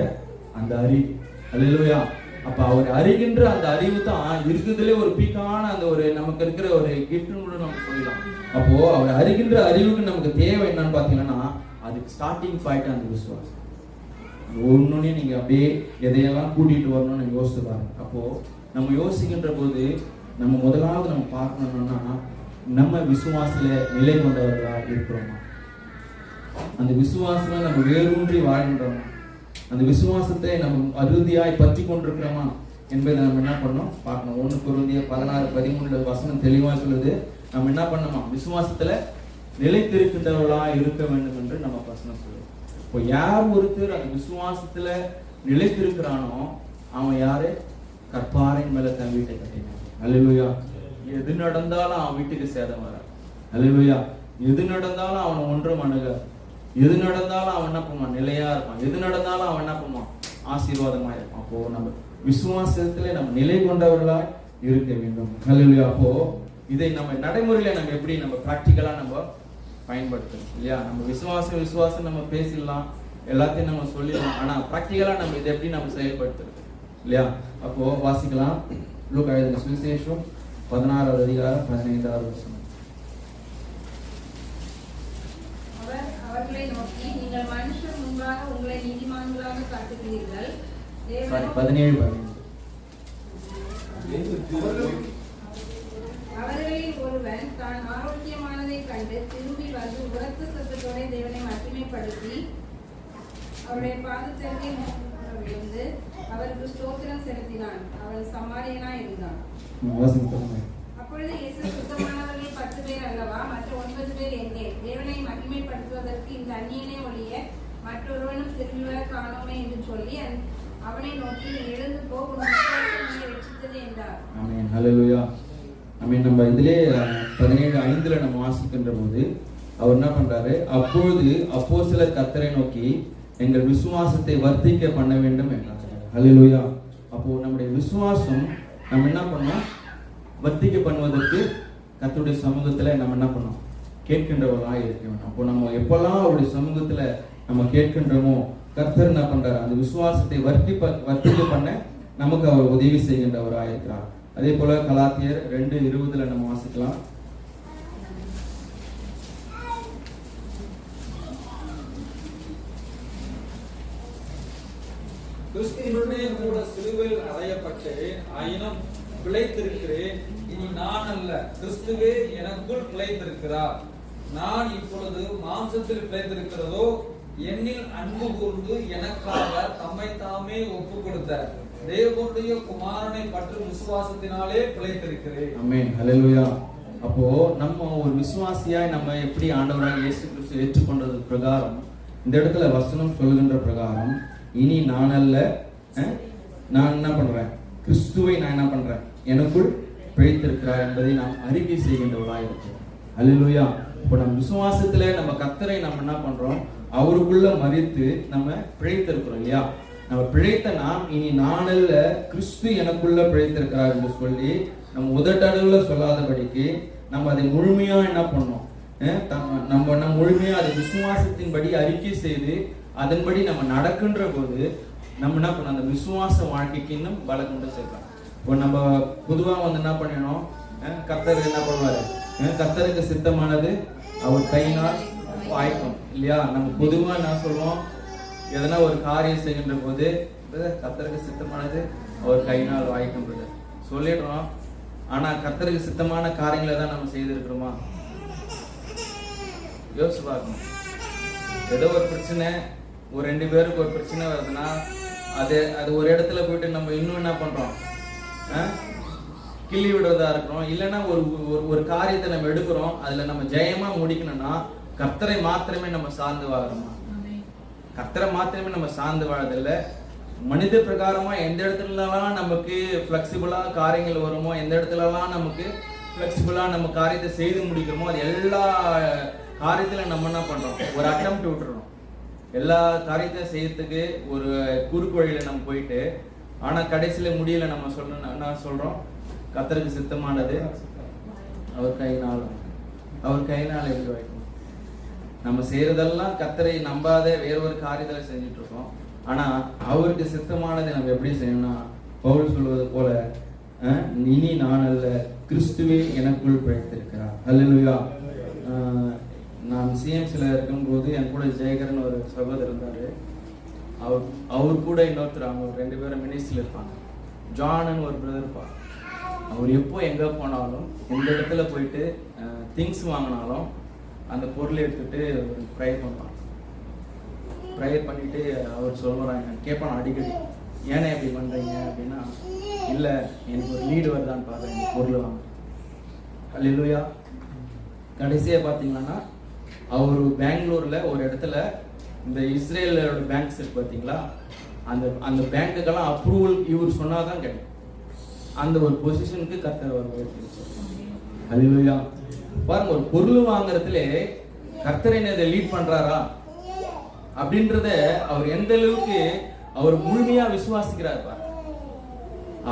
அந்த அறிவு. அல்லேலூயா. அப்ப அவர் அறிகின்ற அந்த அறிவு தான் இருக்கிறதுலே ஒரு பீக்கான அந்த ஒரு நமக்கு இருக்கிற ஒரு கிஃப்ட்னு கூட நம்ம சொல்லலாம். அப்போ அவர் அறிகின்ற அறிவுக்கு நமக்கு தேவை என்னன்னு பாத்தீங்கன்னா அதுக்கு ஸ்டார்டிங் பாயிண்ட் அந்த விசுவாசம். ஒன்னொன்னே நீங்க அப்படியே எதையெல்லாம் கூட்டிட்டு வரணும்னு நீங்க யோசிச்சு பாருங்க. அப்போ நம்ம யோசிக்கின்ற போது நம்ம முதலாவது நம்ம பார்க்கணும்னா நம்ம விசுவாசத்துல நிலை கொண்டவர்களா இருக்கிறோமா, அந்த விசுவாசத்துல நம்ம வேரூன்றி வாழ்கின்றோமா, அந்த விசுவாசத்தை நம்ம அறுதியாய் பற்றி கொண்டிருக்கிறோமா என்பதை நம்ம என்ன பண்ணணும் பார்க்கணும். 1 கொரிந்தியர் 16:13 வசனம் தெளிவா சொல்லுது, நம்ம என்ன பண்ணணுமா, விசுவாசத்துல நிலைத்திருக்கின்றவர்களா இருக்க வேண்டும் என்று நம்ம வசனம் சொல்லுது. இப்போ யார் ஒருத்தர் அந்த விசுவாசத்துல நிலைத்திருக்கிறானோ அவன் யாரு, கற்பாரின் மேல தன் வீட்டை கட்டினான். அல்லேலூயா. எது நடந்தாலும் அவன் வீட்டுக்கு சேதம் வர. அல்லேலூயா. எது நடந்தாலும் அவன் ஒன்றும் அணுக, எது நடந்தாலும் அவன் என்ன பண்ணுவான், நிலையா இருப்பான். எது நடந்தாலும் அவன் என்ன பண்ணுவான், ஆசீர்வாதமா இருப்பான். அப்போ நம்ம விசுவாசத்துல நம்ம நிலை கொண்டவர்களா இருக்க வேண்டும். அல்லேலூயா. அப்போ இதை நம்ம நடைமுறையில நம்ம எப்படி நம்ம பிராக்டிக்கலா நம்ம பயன்படுத்தணும் இல்லையா. நம்ம விசுவாசம் நம்ம பேசிடலாம், எல்லாத்தையும் நம்ம சொல்லிடலாம், ஆனா பிராக்டிக்கலா நம்ம இதை எப்படி நம்ம செயல்படுத்துறது இல்லையா. அப்போ வாசிக்கலாம், லூக்கா எழுதின சுவிசேஷம் 16வது அதிகாரம் 15வது வசனம். அவர்களை நோக்கி, நீங்கள் மனுஷர் முன்பாக உங்களை நீதிமான்களாக காட்டுகிறீர்கள். 17 அவர்களில் ஒருவன் தான் ஆரோக்கியமானதை கண்டு திரும்பி வந்து உரத்த சத்தத்தோட தேவனை மகிமைப்படுத்தி அவருடைய பாதத்திற்கு விழுந்து அவருக்கு ஸ்தோத்திரம் செலுத்தினான். அவன் சமாரியனாய் இருந்தான். அப்பொழுது இயேசு, சுத்தமானவர்கள் 10 பேர் அல்லவா, மற்ற 9 பேர் எங்கே? தேவனை மகிமைப்படுத்துவதற்கு இந்த அந்நியனே ஒழிய மற்றொருவனும் திரும்பி வர காணோமே என்று சொல்லி அவனை நோக்கி, எழுந்து போ, உன் விசுவாசம் உன்னை ரட்சித்தது என்றார். ஆமென். ஹல்லேலூயா. ஆமென். நம்ம இதிலே 17:5 நம்ம வாசிக்கின்ற போது அவர் என்ன பண்றாரு, அப்பொழுது அப்போஸ்தலர் கர்த்தரை நோக்கி எங்கள் விசுவாசத்தை வர்த்திக்க பண்ண வேண்டும் என்றார். ஹல்லேலூயா. அப்போ நம்முடைய விசுவாசம் நம்ம என்ன பண்ணோம், வர்த்திக்க பண்ணுவதற்கு கர்த்தருடைய சமூகத்துல நம்ம என்ன பண்ணோம், கேட்கின்றவர்களாக இருக்க வேண்டும். அப்போ நம்ம எப்பெல்லாம் அவருடைய சமூகத்துல நம்ம கேட்கின்றோமோ கர்த்தர் என்ன பண்றாரு, அந்த விசுவாசத்தை வர்த்திக்க பண்ண நமக்கு அவர் உதவி செய்கின்றவராக இருக்கிறார். அதே போல கலாத்தியர் 2:20 நம்ம வாசிக்கலாம். கிறிஸ்துவுடனே கூட சிலுவையில் அறையப்பட்டேன், ஆயினும் பிழைத்திருக்கிறேன். இனி நான் அல்ல, கிறிஸ்துவே எனக்குள் பிழைத்திருக்கிறார். நான் இப்பொழுது மாம்சத்தில் பிழைத்திருக்கிறதோ, என்னில் அன்பு கூர்ந்து எனக்காக தம்மை தாமே ஒப்பு கொடுத்த தேவனுடைய குமாரனை பற்றும் விசுவாசத்தினாலே பிழைத்திருக்கிறேன். ஆமென். ஹல்லேலூயா. அப்போ நம்ம ஒரு விசுவாசியாய் நம்ம எப்படி ஆண்டவராக இயேசு கிறிஸ்து ஏற்றுக்கொண்டது பிரகாரம் இந்த இடத்துல வசனம் சொல்லுகின்ற பிரகாரம், இனி நான் அல்ல, நான் என்ன பண்றேன், கிறிஸ்துவை நான் என்ன பண்றேன், எனக்குள் பிழைத்திருக்கிறார் என்பதை நாம் அறிக்கை செய்கின்றவராக இருக்கிறோம். ஹல்லேலூயா. இப்போ நம்ம விசுவாசத்துல நம்ம கர்த்தரை நம்ம என்ன பண்றோம், அவருக்குள்ள மறித்து நம்ம பிழைத்திருக்கிறோம் இல்லையா. நம்ம பிழைத்த நாம் இனி நான் அல்ல, கிறிஸ்து எனக்குள்ள பிழைத்திருக்கிறார் என்று சொல்லி நம்ம உதட்டளவுல சொல்லாதபடிக்கு நம்ம அதை முழுமையா என்ன பண்ணோம், நம்ம முழுமையா அதை விசுவாசத்தின்படி அறிக்கை செய்து அதன்படி நம்ம நடக்கின்ற போது நம்ம என்ன பண்ணோம், அந்த விசுவாச வாழ்க்கைக்கு இன்னும் பலம் கொண்டு சேர்க்கலாம். இப்போ நம்ம பொதுவா வந்து என்ன பண்ணணும், கர்த்தர் என்ன பண்ணுவாரு, கர்த்தருக்கு சித்தமானது அவர் கையினால் வாய்க்கும் இல்லையா. நம்ம பொதுவா என்ன சொல்லுவோம், எதனா ஒரு காரியம் செய்கின்ற போது கர்த்தருக்கு சித்தமானது அவர் கையினால் வாய்க்கின்றது சொல்லிடுறோம். ஆனா கர்த்தருக்கு சித்தமான காரியங்களை தான் நம்ம செய்திருக்கிறோமா? யோசிச்சு பார்க்கணும். ஏதோ ஒரு பிரச்சனை, ஒரு 2 பேருக்கு ஒரு பிரச்சனை வருதுன்னா அது ஒரு இடத்துல போயிட்டு நம்ம இன்னும் என்ன பண்றோம், கிள்ளி விடுறதா இருக்கிறோம். இல்லைன்னா ஒரு காரியத்தை நம்ம எடுக்கிறோம், அதுல நம்ம ஜெயமா முடிக்கணும்னா கர்த்தரை மாத்திரமே நம்ம சார்ந்து வாழணுமா? கர்த்தரை மாத்திரமே நம்ம சார்ந்து வாழதில்லை. மனித பிரகாரமா எந்த இடத்துலலாம் நமக்கு பிளெக்சிபிளா காரியங்கள் வருமோ, எந்த இடத்துலலாம் நமக்கு பிளெக்சிபிளா நம்ம காரியத்தை செய்து முடிக்கிறோமோ, அது எல்லா காரியத்துல நம்ம என்ன பண்றோம், ஒரு அட்டெம்ப்ட் விட்டுறோம். எல்லா காரியத்தையும் செய்யறதுக்கு ஒரு குறுக்கு வழியில நம்ம போயிட்டு, ஆனா கடைசியில முடியல. நம்ம என்ன சொல்றோம், கர்த்தருக்கு சித்தமானது அவர் கையினால் எப்படி வைக்கணும். நம்ம செய்யறதெல்லாம் கர்த்தரை நம்பாத வேற ஒரு காரியத்தை செஞ்சுட்டு இருக்கோம். ஆனா அவருக்கு சித்தமானதை நம்ம எப்படி செய்யணும்னா, பவுல் சொல்வது போல, இனி நான் அல்ல, கிறிஸ்துவே எனக்குள் பிழைத்திருக்கிறார். அல்லேலூயா. நான் சிஎம்சில இருக்கும்போது என் கூட ஜெயகரன் ஒரு சகோதரர் இருந்தாரு. அவர் கூட இன்னொருத்தர், அவங்க 2 பேரும் மினிஸ்ட்ரியில் இருப்பாங்க. ஜான்னு ஒரு பிரதர் இருப்பார். அவர் எப்போ எங்கே போனாலும், எந்த இடத்துல போயிட்டு திங்ஸ் வாங்கினாலும் அந்த பொருளை எடுத்துட்டு ஒரு ப்ரேயர் பண்ணுவாங்க. ப்ரேயர் பண்ணிட்டு அவர் சொல்லுறாங்க, கேட்பான் அடிக்கடி, ஏன்னா எப்படி பண்ணுறீங்க அப்படின்னா, இல்லை எனக்கு ஒரு லீடு வருதான்னு பார்க்குறேன் இந்த பொருள் வாங்க. அல்லேலூயா. கடைசியாக பார்த்தீங்கன்னா அவர் பெங்களூர்ல ஒரு இடத்துல இந்த இஸ்ரேலோட பேங்க்ஸ் இருக்கு பார்த்தீங்களா, அந்த பேங்க்குக்கெல்லாம் அப்ரூவல் இவர் சொன்னாதான் கிடைக்கும். அந்த ஒரு பொசிஷனுக்கு கர்த்தர் வருவார். அல்லேலூயா. பாருங்க, ஒரு பொருள் வாங்குறதுல கர்த்தர் என்ன லீட் பண்றாரா அப்படின்றத அவர் எந்த அளவுக்கு அவர் முழுமையா விசுவாசிக்கிறார் பாருங்க.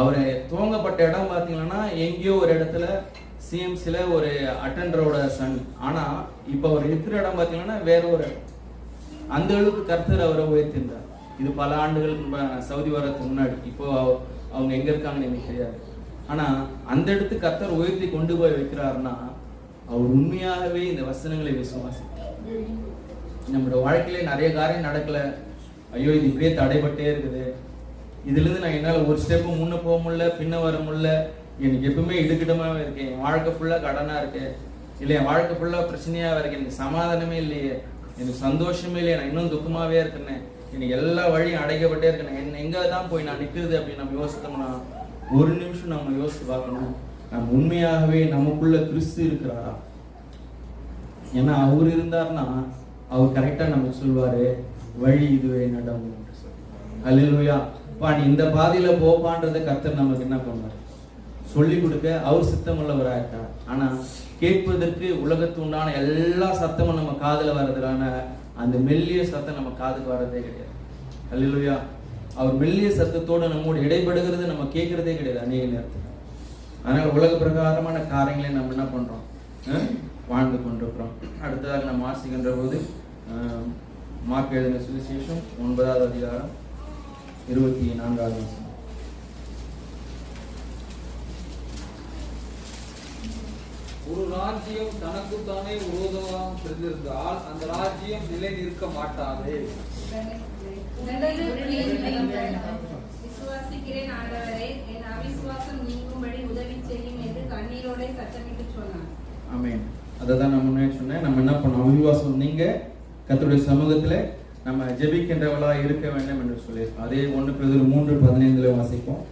அவரை துவங்கப்பட்ட இடம் பார்த்தீங்கன்னா எங்கேயோ ஒரு இடத்துல சிஎம்சில ஒரு அட்டெண்டரோட சன். ஆனா இப்ப அவர் இருக்கிற இடம் பார்த்தீங்கன்னா வேற ஒரு இடம். அந்த அளவுக்கு கர்த்தர் அவரை உயர்த்திருந்தார். இது பல ஆண்டுகள் சவுதி வரதுக்கு முன்னாடி. இப்போ அவங்க எங்க இருக்காங்கன்னு எனக்கு தெரியாது. ஆனா அந்த இடத்துக்கு கர்த்தர் உயர்த்தி கொண்டு போய் வைக்கிறாருன்னா அவர் உண்மையாகவே இந்த வசனங்களை விசுவாசிக்கிறார். நம்மளோட வாழ்க்கையில நிறைய காரியம் நடக்கல, ஐயோ இது இப்படியே தடைபட்டே இருக்குது, இதுல இருந்து நான் என்னால ஒரு ஸ்டெப் முன்ன போக முடியல, பின்ன வர முடியல, எனக்கு எப்பவுமே இடுக்கிட்டமாவே இருக்கேன், என் வாழ்க்கை ஃபுல்லா கடனா இருக்கு, இல்லை என் வாழ்க்கை ஃபுல்லா பிரச்சனையாவே இருக்கு, எனக்கு சமாதானமே இல்லையே, எனக்கு சந்தோஷமே இல்லையே, நான் இன்னும் துக்கமாவே இருக்கேன், எனக்கு எல்லா வழியும் அடைக்கப்பட்டே இருக்கேன், எங்க தான் போய் நான் நிற்கிறது அப்படின்னு நம்ம யோசித்தோம்னா ஒரு நிமிஷம் நம்ம யோசித்து பார்க்கணும், நம்ம உண்மையாகவே நமக்குள்ள கிறிஸ்து இருக்கிறாரா? ஏன்னா அவர் இருந்தார்னா அவர் கரெக்டா நமக்கு சொல்வாரு, வழி இதுவே நடம். அல்லேலூயா. நீ இந்த பாதையில போப்பான்றத கர்த்தர் நமக்கு என்ன பண்ணுவார், சொல்லி கொடுக்க அவர் சித்தமுள்ளவராக இருக்கார். ஆனா கேட்பதற்கு உலகத்து உண்டான எல்லா சத்தமும் நம்ம காதுல வர்றதுக்கான அந்த மெல்லிய சத்தம் நம்ம காதுக்கு வர்றதே கிடையாது. அல்லேலூயா. அவர் மெல்லிய சத்தத்தோடு நம்மோடு இடைபடுகிறது நம்ம கேட்கறதே கிடையாது அநேக நேரத்தில். அதனால உலக பிரகாரமான காரியங்களை நம்ம என்ன பண்றோம், வாழ்ந்து கொண்டிருக்கிறோம். அடுத்ததாக நம்ம வாசிக்கின்ற போது மார்க் எழுதின சுவிசேஷம் 9வது அதிகாரம் 24வது வசனம். ஒரு ராஜ்யம் தனக்குத்தானே விரோதமாக பிரிந்திருந்தால் அந்த ராஜ்யம் நிலை நிற்க மாட்டாது. விசுவாசிக்கிறேன் ஆண்டவரே, என் அவிசுவாசம் நீங்கும்படி உதவி செய்யும் என்று கண்ணீரோட சத்தமிட்டு சொன்னான். ஆமென். அததான் நான் முன்னே சொன்னேன், நம்ம என்ன பண்ணோம், அவிசுவாசம் நீங்க கர்த்தருடைய சமூகத்துல நம்ம ஜெபிக்கின்றவளா இருக்க வேண்டும் என்று சொல்லியிருக்கோம். அதே 1 பேதுரு 3:15 வாசிப்போம்.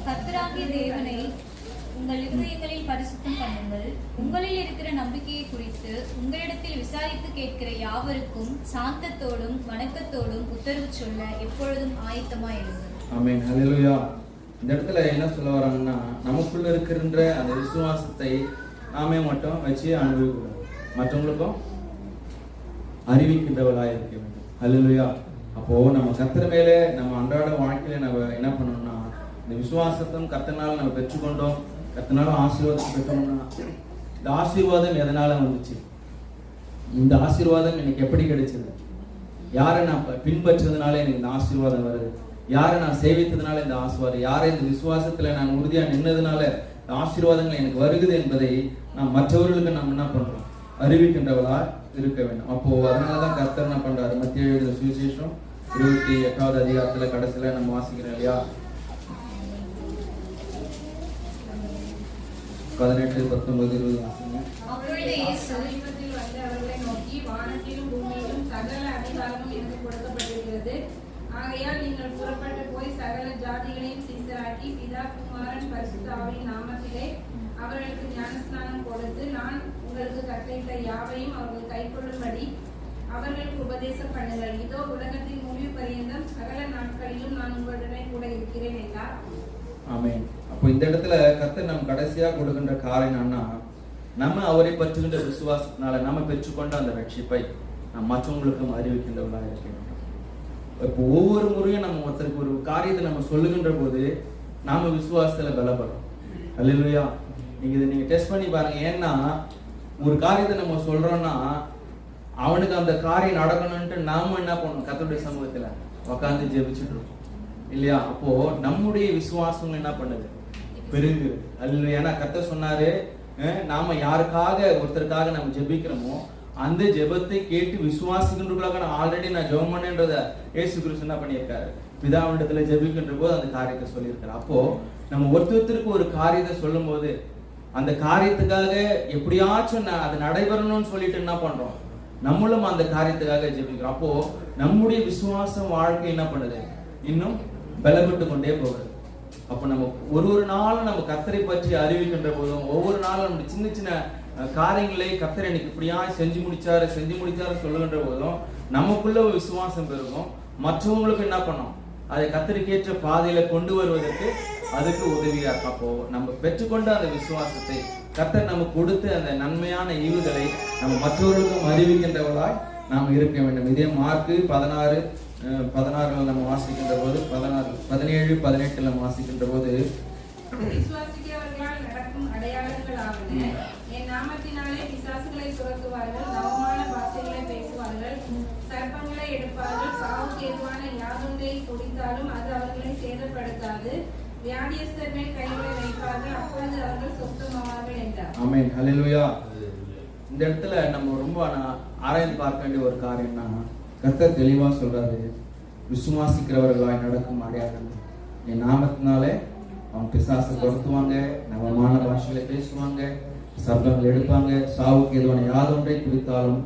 கர்த்தராகிய தேவனை உங்கள் இருதயங்களில் பரிசுத்தம் பண்ணுங்கள். உங்களில் இருக்கிற நம்பிக்கையை குறித்து உங்களிடத்தில் விசாரித்து கேட்கிற யாவருக்கும் சாந்தத்தோடும் வணக்கத்தோடும் உத்தரவு சொல்ல எப்பொழுதும் ஆயத்தமாய் இருங்கள். ஆமென். ஹல்லேலூயா. இந்த இடத்துல என்ன சொல்ல வராங்கன்னா, நமக்குள்ள இருக்கின்ற அந்த விசுவாசத்தை நாமே மட்டும் வச்சு அனுபவிக்கூடாது, மற்றவங்களுக்கும் அறிவிக்கின்றவளாக இருக்க வேண்டும். ஹல்லேலூயா. அப்போ நம்ம கர்த்தர் மேலே நம்ம அன்றாட வாழ்க்கையில நம்ம என்ன பண்ணணும்னா இந்த விசுவாசத்தும் கர்த்தனால நம்ம பெற்றுக்கொண்டோம், கர்த்தனால ஆசீர்வாதம் பெற்றோம்னா இந்த ஆசீர்வாதம் எதனால வந்துச்சு? இந்த ஆசீர்வாதம் எனக்கு எப்படி கிடைச்சது? யாரை நான் பின்பற்றதுனால எனக்கு இந்த ஆசீர்வாதம் வருது? யாரை நான் சேவித்ததுனால இந்த ஆசீர்வாதம்? யாரை இந்த விசுவாசத்துல நான் உறுதியா நின்னதுனால இந்த ஆசீர்வாதங்கள் எனக்கு வருகுது என்பதை நாம் மற்றவர்களுக்கு நம்ம என்ன பண்றோம்? அறிவிக்கின்றவளா இருக்க வேண்டும். அப்போ அதனாலதான் கர்த்தர் என்ன பண்றாரு? மத்திய எழுதின சுவிசேஷம் 28வது அதிகாரத்துல கடைசியில நம்ம வாசிக்கிறோம் இல்லையா? 18, 19, 20 வாசிங்க. அப்பொழுது இயேசு சமீபத்தில் வந்து அவர்களை நோக்கி, வானத்திலும் பூமியிலும் சகல அதிகாரமும் எனக்கு கொடுக்கப்பட்டிருக்கிறது. ஆகையால் நீங்கள் புறப்பட்டு போய் சகல ஜாதிகளையும் சீசராக்கி பிதா, குமாரன், பரிசுத்த ஆவியின் நாமத்திலே அவர்களுக்கு ஞானஸ்நானம் கொடுத்து, நான் உங்களுக்கு கட்டளையிட்ட யாவையும் அவர்கள் கைக்கொள்ளும்படி அவர்களுக்கு உபதேசம் பண்ணுங்கள். இதோ உலகத்தின் முடிவு பரியந்தம் சகல நாட்களிலும் நான் உங்களுடனே கூட இருக்கிறேன் என்றார். ஆமென். அப்போ இந்த இடத்துல கர்த்தர் நம்ம கடைசியா கொடுக்கின்ற காரியம் என்னன்னா, நம்ம அவரை பற்றுகின்ற விசுவாசத்தினால நம்ம பெற்றுக்கொண்ட அந்த ரட்சிப்பை நாம் மற்றவங்களுக்கும் அறிவிக்கின்றவர்களாக இருக்க வேண்டும். இப்போ ஒவ்வொரு முறையும் நம்ம ஒருத்தருக்கு ஒரு காரியத்தை நம்ம சொல்லுகின்ற போது நாம விசுவாசத்துல பலப்படுறோம். அல்லேலூயா. நீங்க டெஸ்ட் பண்ணி பாருங்க. ஏன்னா ஒரு காரியத்தை நம்ம சொல்றோம்னா அவனுக்கு அந்த காரியம் நடக்கணும்ட்டு நாம என்ன பண்ணணும்? கர்த்தருடைய சமூகத்துல உட்கார்ந்து ஜெபிச்சுட்டு இருக்கோம் இல்லையா? அப்போ நம்முடைய விசுவாசம் என்ன பண்ணுது? பெருகு. அல்ல, ஏன்னா கர்த்தர் சொன்னாரு, நாம யாருக்காக ஒருத்தருக்காக நம்ம ஜெபிக்கிறோமோ அந்த ஜெபத்தை கேட்டு விசுவாசிக்கின்றவர்களாக நான் ஆல்ரெடி நான் ஜெபம் பண்ணேன்றத இயேசு கிறிஸ்து என்ன பண்ணியிருக்காரு? பிதாவிடத்துல ஜெபிக்கின்ற போது அந்த காரியத்தை சொல்லியிருக்காரு. அப்போ நம்ம ஒருத்தருக்கு ஒரு காரியத்தை சொல்லும் போது அந்த காரியத்துக்காக எப்படியாச்சும் அது நடைபெறணும்னு சொல்லிட்டு என்ன பண்றோம்? நம்மளும் அந்த காரியத்துக்காக ஜெபிக்கிறோம். அப்போ நம்முடைய விசுவாசம் வாழ்க்கை என்ன பண்ணுது? இன்னும் பலப்பட்டு கொண்டே போகுது. அப்ப நம்ம ஒரு நாளும் நம்ம கர்த்தரை பற்றி அறிவிக்கின்ற போதும், ஒவ்வொரு நாளும் நம்ம சின்ன சின்ன காரியங்களை கர்த்தர் எனக்கு இப்படியா செஞ்சு முடிச்சாரு சொல்லுகின்ற போதும் நமக்குள்ள ஒரு விசுவாசம் பெருகும். மற்றவங்களுக்கு என்ன பண்ணோம்? அதை கர்த்தருக்கேற்ற பாதையில கொண்டு வருவதற்கு அதுக்கு உதவியா இருக்கும். அப்போ நம்ம பெற்றுக்கொண்ட அந்த விசுவாசத்தை கர்த்தர் நமக்கு கொடுத்து அந்த நன்மையான ஈவுகளை நம்ம மற்றவர்களுக்கும் அறிவிக்கின்றவர்களாய் நாம் இருக்க வேண்டும். இதே மார்க்கு 16 நம்ம வாசிக்கின்ற போது 17, 18 நம்ம வாசிக்கின்ற போது, விசுவாசிக்கிறவர்களால் நடக்கும் அடையாளங்கள் ஆவன, என் நாமத்தினாலே பிசாசுகளை துரத்துவார்கள், நவமான பாஷைகளை பேசுவார்கள், சர்ப்பங்களை எடுப்பார்கள், சாவுக்கு ஏதுவான யாதொன்றை குடித்தாலும் அது அவர்களை சேதப்படுத்தாது, வியாதியஸ்தர் மேல் கைகளை வைப்பார்கள், அப்பொழுது அவர்கள் சொஸ்தமாவார்கள் என்றார். ஆமென். ஹல்லேலூயா. இந்த இடத்துல நம்ம ரொம்ப ஆராய்ந்து பார்க்க வேண்டிய ஒரு காரியம்னா, கர்த்தர் தெளிவா சொல்றாரு, விசுவாசிக்கிறவர்களாய் நடக்கும் அடையாளங்கள். என் நாமத்தினாலே அவங்க பிசாசை துரத்துவாங்க, நவமான பாஷைகளை பேசுவாங்க, சப்தங்கள் எடுப்பாங்க, சாவுக்கு எதுவான யாதொன்றை குடித்தாலும்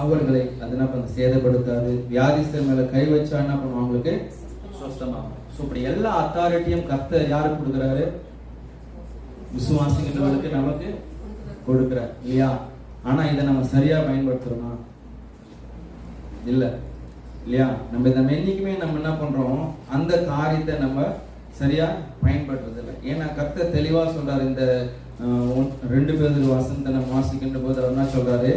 அவர்களை அதனால சேதப்படுத்தாது, வியாதிஸ்தர் மேல கை வச்சா என்ன பண்ணுவோம்? அவங்களுக்கு சுத்தமாகும். ஸோ இப்படி எல்லா அத்தாரிட்டியும் கர்த்தர் யாருக்கு கொடுக்குறாரு? விசுவாசிக்கிறவர்களுக்கு நமக்கு கொடுக்குறார் இல்லையா? ஆனா இதை நம்ம சரியா பயன்படுத்துறோமா? இல்லையா? நம்ம இதை என்னைக்குமே நம்ம என்ன பண்றோம்? அந்த காரியத்தை நம்ம சரியா பயன்படுத்துறது இல்லை. ஏன்னா கர்த்தர் தெளிவா சொல்றாரு. இந்த 2 பேர் வசனத்தை நம்ம வாசிக்கின்ற போது அவர் என்ன சொல்றாரு?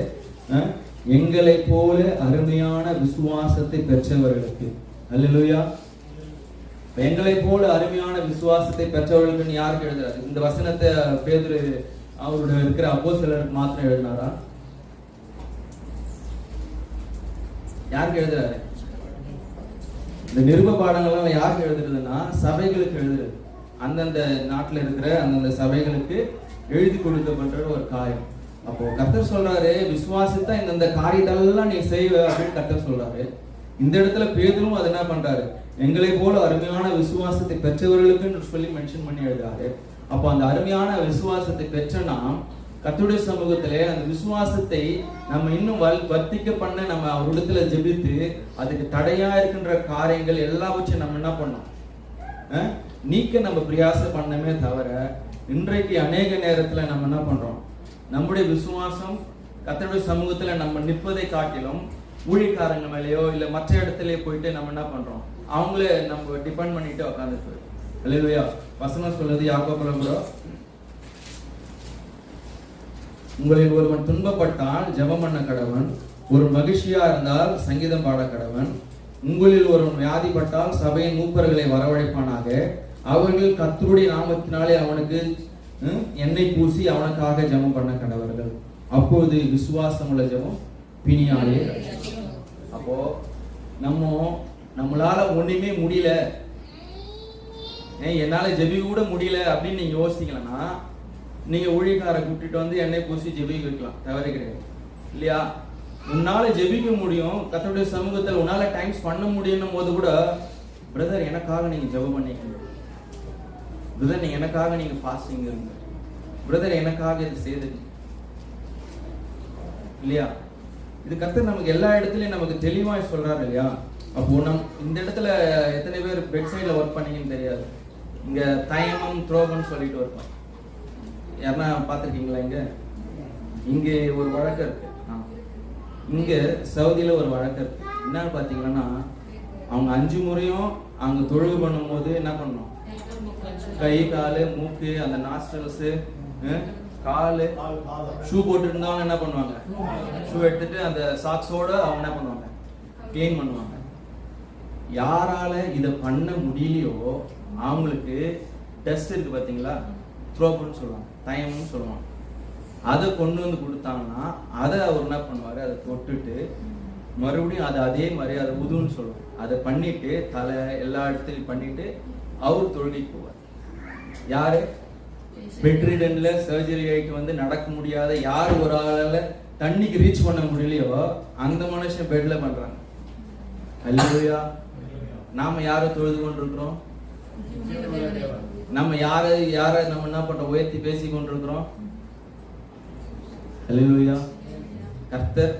எங்களை போல அருமையான விசுவாசத்தை பெற்றவர்களுக்கு. அல்லேலூயா. எங்களை போல அருமையான விசுவாசத்தை பெற்றவர்களுக்கு யாருக்கு எழுதுறாரு? இந்த வசனத்தை பேதுரு அவருடைய இருக்கிற அப்போஸ்தலருக்கு மாத்திரம் எழுதினாரா? யாருக்கு எழுதுறாரு? இந்த நிருப பாடங்கள்லாம் யாருக்கு எழுதுறதுன்னா சபைகளுக்கு எழுதுறது. அந்தந்த நாட்டில் இருக்கிற அந்தந்த சபைகளுக்கு எழுதி கொடுக்கப்பட்ட ஒரு காரியம். அப்போ கர்த்தர் சொல்றாரு, விசுவாசித்தா இந்த காரியத்தெல்லாம் நீ செய்வ அப்படின்னு கர்த்தர் சொல்றாரு. இந்த இடத்துல பேதுரும் அது என்ன பண்றாரு? எங்களை போல அருமையான விசுவாசத்தை பெற்றவர்களுக்கு சொல்லி மென்ஷன் பண்ணி எழுதுறாரு. அப்போ அந்த அருமையான விசுவாசத்தை பெற்ற நாம் கர்த்தருடைய சமூகத்திலே அந்த விசுவாசத்தை நம்ம இன்னும் வர்த்திக்க பண்ண நம்ம அவரிடத்துல ஜெபித்து அதுக்கு தடையா இருக்கின்ற காரியங்கள் எல்லாவற்றையும் நம்ம என்ன பண்ணோம்? நீக்க நம்ம பிரயாசம் பண்ணமே தவிர, இன்றைக்கு அநேக நேரத்துல நம்ம என்ன பண்றோம்? நம்முடைய விசுவாசம் கர்த்தருடைய சமூகத்துல நம்ம நிற்பதை காட்டிலும் ஊழியக்காரங்க மேலேயோ இல்ல மற்ற இடத்துலயே போயிட்டு நம்ம என்ன பண்றோம்? அவங்களே நம்ம டிபெண்ட் பண்ணிட்டு உட்காந்துட்டு. அல்லேலூயா. வசனம் சொல்லுது யாக்கோபுல கூட, உங்களில் ஒருவன் துன்பப்பட்டால் ஜெபம் பண்ண கடவன், ஒரு மகிழ்ச்சியா இருந்தால் சங்கீதம் பாட கடவன், உங்களில் ஒருவன் வியாதிப்பட்டால் சபையின் மூப்பர்களை வரவழைப்பானாக, அவர்கள் கர்த்தருடைய நாமத்தினாலே அவனுக்கு எண்ணெய் பூசி அவனுக்காக ஜெபம் பண்ண கடவர்கள். அப்போது விசுவாசம் உள்ள ஜெபம் பிணியாலே. அப்போ நம்மளால ஒண்ணுமே முடியல, என்னால ஜெபிக்க கூட முடியல அப்படின்னு நீங்க யோசிச்சீங்கன்னா நீங்க ஊழியக்காரை கூப்பிட்டு வந்து எண்ணெய் பூசி ஜெபிக்க வைக்கலாம், தவறே கிடையாது இல்லையா? உன்னால ஜெபிக்க முடியும், கர்த்தருடைய சமூகத்தில் உன்னால டைம்ஸ் பண்ண முடியும் போது கூட பிரதர் எனக்காக நீங்க ஜெபம் பண்ணிக்கணும், பிரதர் நீங்க எனக்காக நீங்க ஃபாஸ்டிங் இருங்க, பிரதர் எனக்காக இது செய்துங்க இல்லையா? இது கர்த்தர் நமக்கு எல்லா இடத்துலயும் நமக்கு தெளிவாய் சொல்றாரு இல்லையா? அப்போ இந்த இடத்துல எத்தனை பேர் பெட் சைட்ல ஒர்க் பண்ணீங்கன்னு தெரியாது. இங்க தயமம் துரோகம் சொல்லிட்டு இருப்போம். யாருன்னா பார்த்துருக்கீங்களா? இங்க ஒரு வழக்கம் இருக்கு. இங்க சவுதியில ஒரு வழக்கம் இருக்கு. என்னன்னு பாத்தீங்கன்னா அவங்க 5 முறையும் அவங்க தொழுகு பண்ணும் போது என்ன பண்ணணும், கை காலு மூக்கு அந்த நாஸ்ட்ரல்ஸ் காலு ஷூ போட்டு இருந்தாலும் என்ன பண்ணுவாங்க, ஷூ எடுத்துட்டு அந்த சாக்ஸோட அவங்க என்ன பண்ணுவாங்க, கிளீன் பண்ணுவாங்க. யாரால இதை பண்ண முடியலையோ அவங்களுக்கு டஸ்ட் இருக்கு பாத்தீங்களா, த்ரோப்னு சொல்லுவாங்க, தயம்னு சொல்லுவாங்க. அதை கொண்டு வந்து கொடுத்தாங்கன்னா அதை அவர் என்ன பண்ணுவாரு, அதை தொட்டுட்டு மறுபடியும் அதை அதே மாதிரி அதை உதுன்னு சொல்லுவாங்க, அதை பண்ணிட்டு தலை எல்லா இடத்துலையும் பண்ணிட்டு அவர் தொழுகைக்கு போவார். யாரு பெட்ரிடன்ல சர்ஜரி ஆகிட்டு வந்து நடக்க முடியாத யார் ஒரு ஆளால தண்ணிக்கு ரீச் பண்ண முடியலையோ அந்த மனுஷன் பெட்ல பண்றாங்க. அல்லேலூயா. நாம யாரை தொழுது கொண்டிருக்கிறோம்? நம்ம யாரை நம்ம என்ன பண்றோம், உயர்த்தி பேசி கொண்டிருக்கிறோம். அல்லேலூயா. கர்த்தர்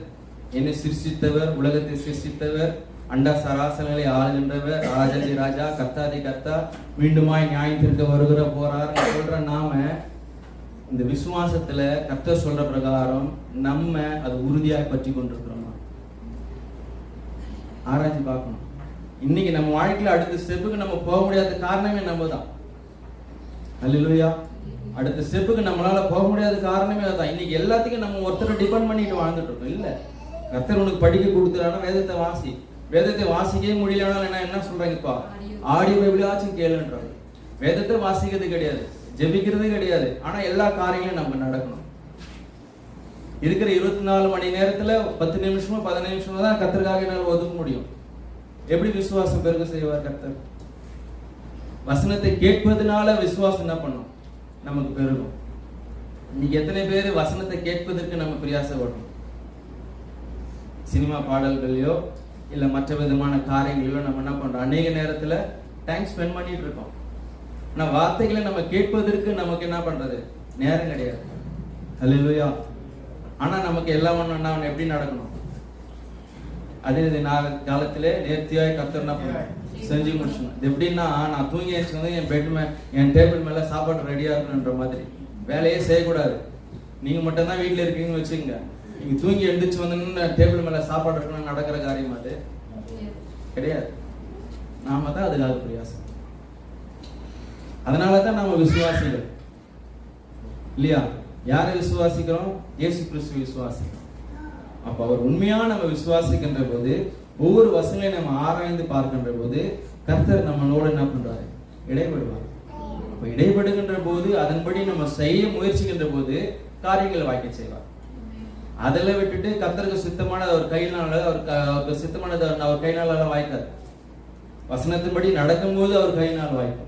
என்னை சிருஷ்டித்தவர், உலகத்தை சிருஷ்டித்தவர், அண்ட சராசரங்களை ஆளுகின்றவர், ராஜாதி ராஜா, கர்த்தாதி கர்த்தா, மீண்டுமாய் நியாயத்திற்கு வருகிற போறார் சொல்ற நாம இந்த விசுவாசத்துல கர்த்தர் சொல்ற பிரகாரம் நம்ம அது உறுதியாய் பற்றி கொண்டிருக்கிறோமா ஆராய்ச்சி பார்க்கணும். இன்னைக்கு நம்ம வாழ்க்கையில அடுத்த ஸ்டெப்புக்கு நம்ம போக முடியாத காரணமே நம்ம தான். அல்லேலூயா. அடுத்த ஸ்டெப்புக்கு நம்மளால போக முடியாத காரணமே அதான். இன்னைக்கு எல்லாத்துக்கும் நம்ம ஒருத்தரை டிபெண்ட் பண்ணிட்டு வாழ்ந்துட்டு இருக்கோம். இல்ல, கர்த்தர் உனக்கு படிக்க கொடுத்துறானா வேதத்தை வாசி, வேதத்தை வாசிக்கவே முடியலன்னா என்ன சொல்றாங்கப்பா, ஆடியோ பைபிளாச்சும் கேளுன்றாங்க. வேதத்தை வாசிக்கிறது கிடையாது, ஜெபிக்கிறது கிடையாது, ஆனா எல்லா காரியங்களும் நம்ம நடக்கணும். இருக்கிற 24 மணி நேரத்துல 10 நிமிஷமோ 15 நிமிஷமோ தான் கர்த்தருக்காக என்னால் ஒதுக்க முடியும். எப்படி விசுவாசம் பெருக செய்வார் கர்த்தர்? வசனத்தை கேட்பதனால விசுவாசம் என்ன பண்ணும், நமக்கு பெருகும். இன்னைக்கு எத்தனை பேர் வசனத்தை கேட்பதற்கு நம்ம பிரயாசப்படணும்? சினிமா பாடல்களையோ இல்ல மற்ற விதமான காரியங்களிலோ நம்ம என்ன பண்றோம், அநேக நேரத்துல டைம் ஸ்பெண்ட் பண்ணிட்டு இருக்கோம். ஆனா வார்த்தைகளை நம்ம கேட்பதற்கு நமக்கு என்ன பண்றது, நேரம் கிடையாது. அல்லேலூயா. ஆனா நமக்கு எல்லாம் ஒண்ணு எப்படி நடக்கணும், அதே காலத்திலே நேர்த்தியாய் கர்த்தர் என்ன பண்ணுவோம், செஞ்சு முடிச்சணும். இது எப்படின்னா, நான் தூங்கி வச்சுருந்து என் பெட் என் டேபிள் மேல சாப்பாடு ரெடியா இருக்கணுன்ற மாதிரி வேலையே செய்யக்கூடாது. நீங்க மட்டும் தான் வீட்டுல இருக்கீங்கன்னு வச்சுக்கோங்க, நீங்க தூங்கி எழுந்திரிச்சு வந்து டேபிள் மேல சாப்பாடு இருக்கணும்னு நடக்கிற காரியம் அது கிடையாது. நாம தான் அதுக்காக பிரயாசம். அதனாலதான் நாம விசுவாசிகள் இல்லையா? யாரை விசுவாசிக்கிறோம்? இயேசு கிறிஸ்துவை விசுவாசிக்கிறோம். அப்ப அவர் உண்மையா நம்ம விசுவாசிக்கின்ற போது, ஒவ்வொரு வசனங்களையும் நம்ம ஆராய்ந்து பார்க்கின்ற போது கர்த்தர் நம்மளோட என்ன பண்றாரு, இடைபடுவார். அப்ப இடைபடுகின்ற போது அதன்படி நம்ம செய்ய முயற்சிக்கின்ற போது காரியங்கள் வாய்க்க செய்வார். அதெல்லாம் விட்டுட்டு கர்த்தருக்கு சித்தமானது அவர் கையினால, அவருக்கு சித்தமானது அவர் கையினால வாய்க்காது. வசனத்தின்படி நடக்கும்போது அவர் கையினால் வாய்க்கும்.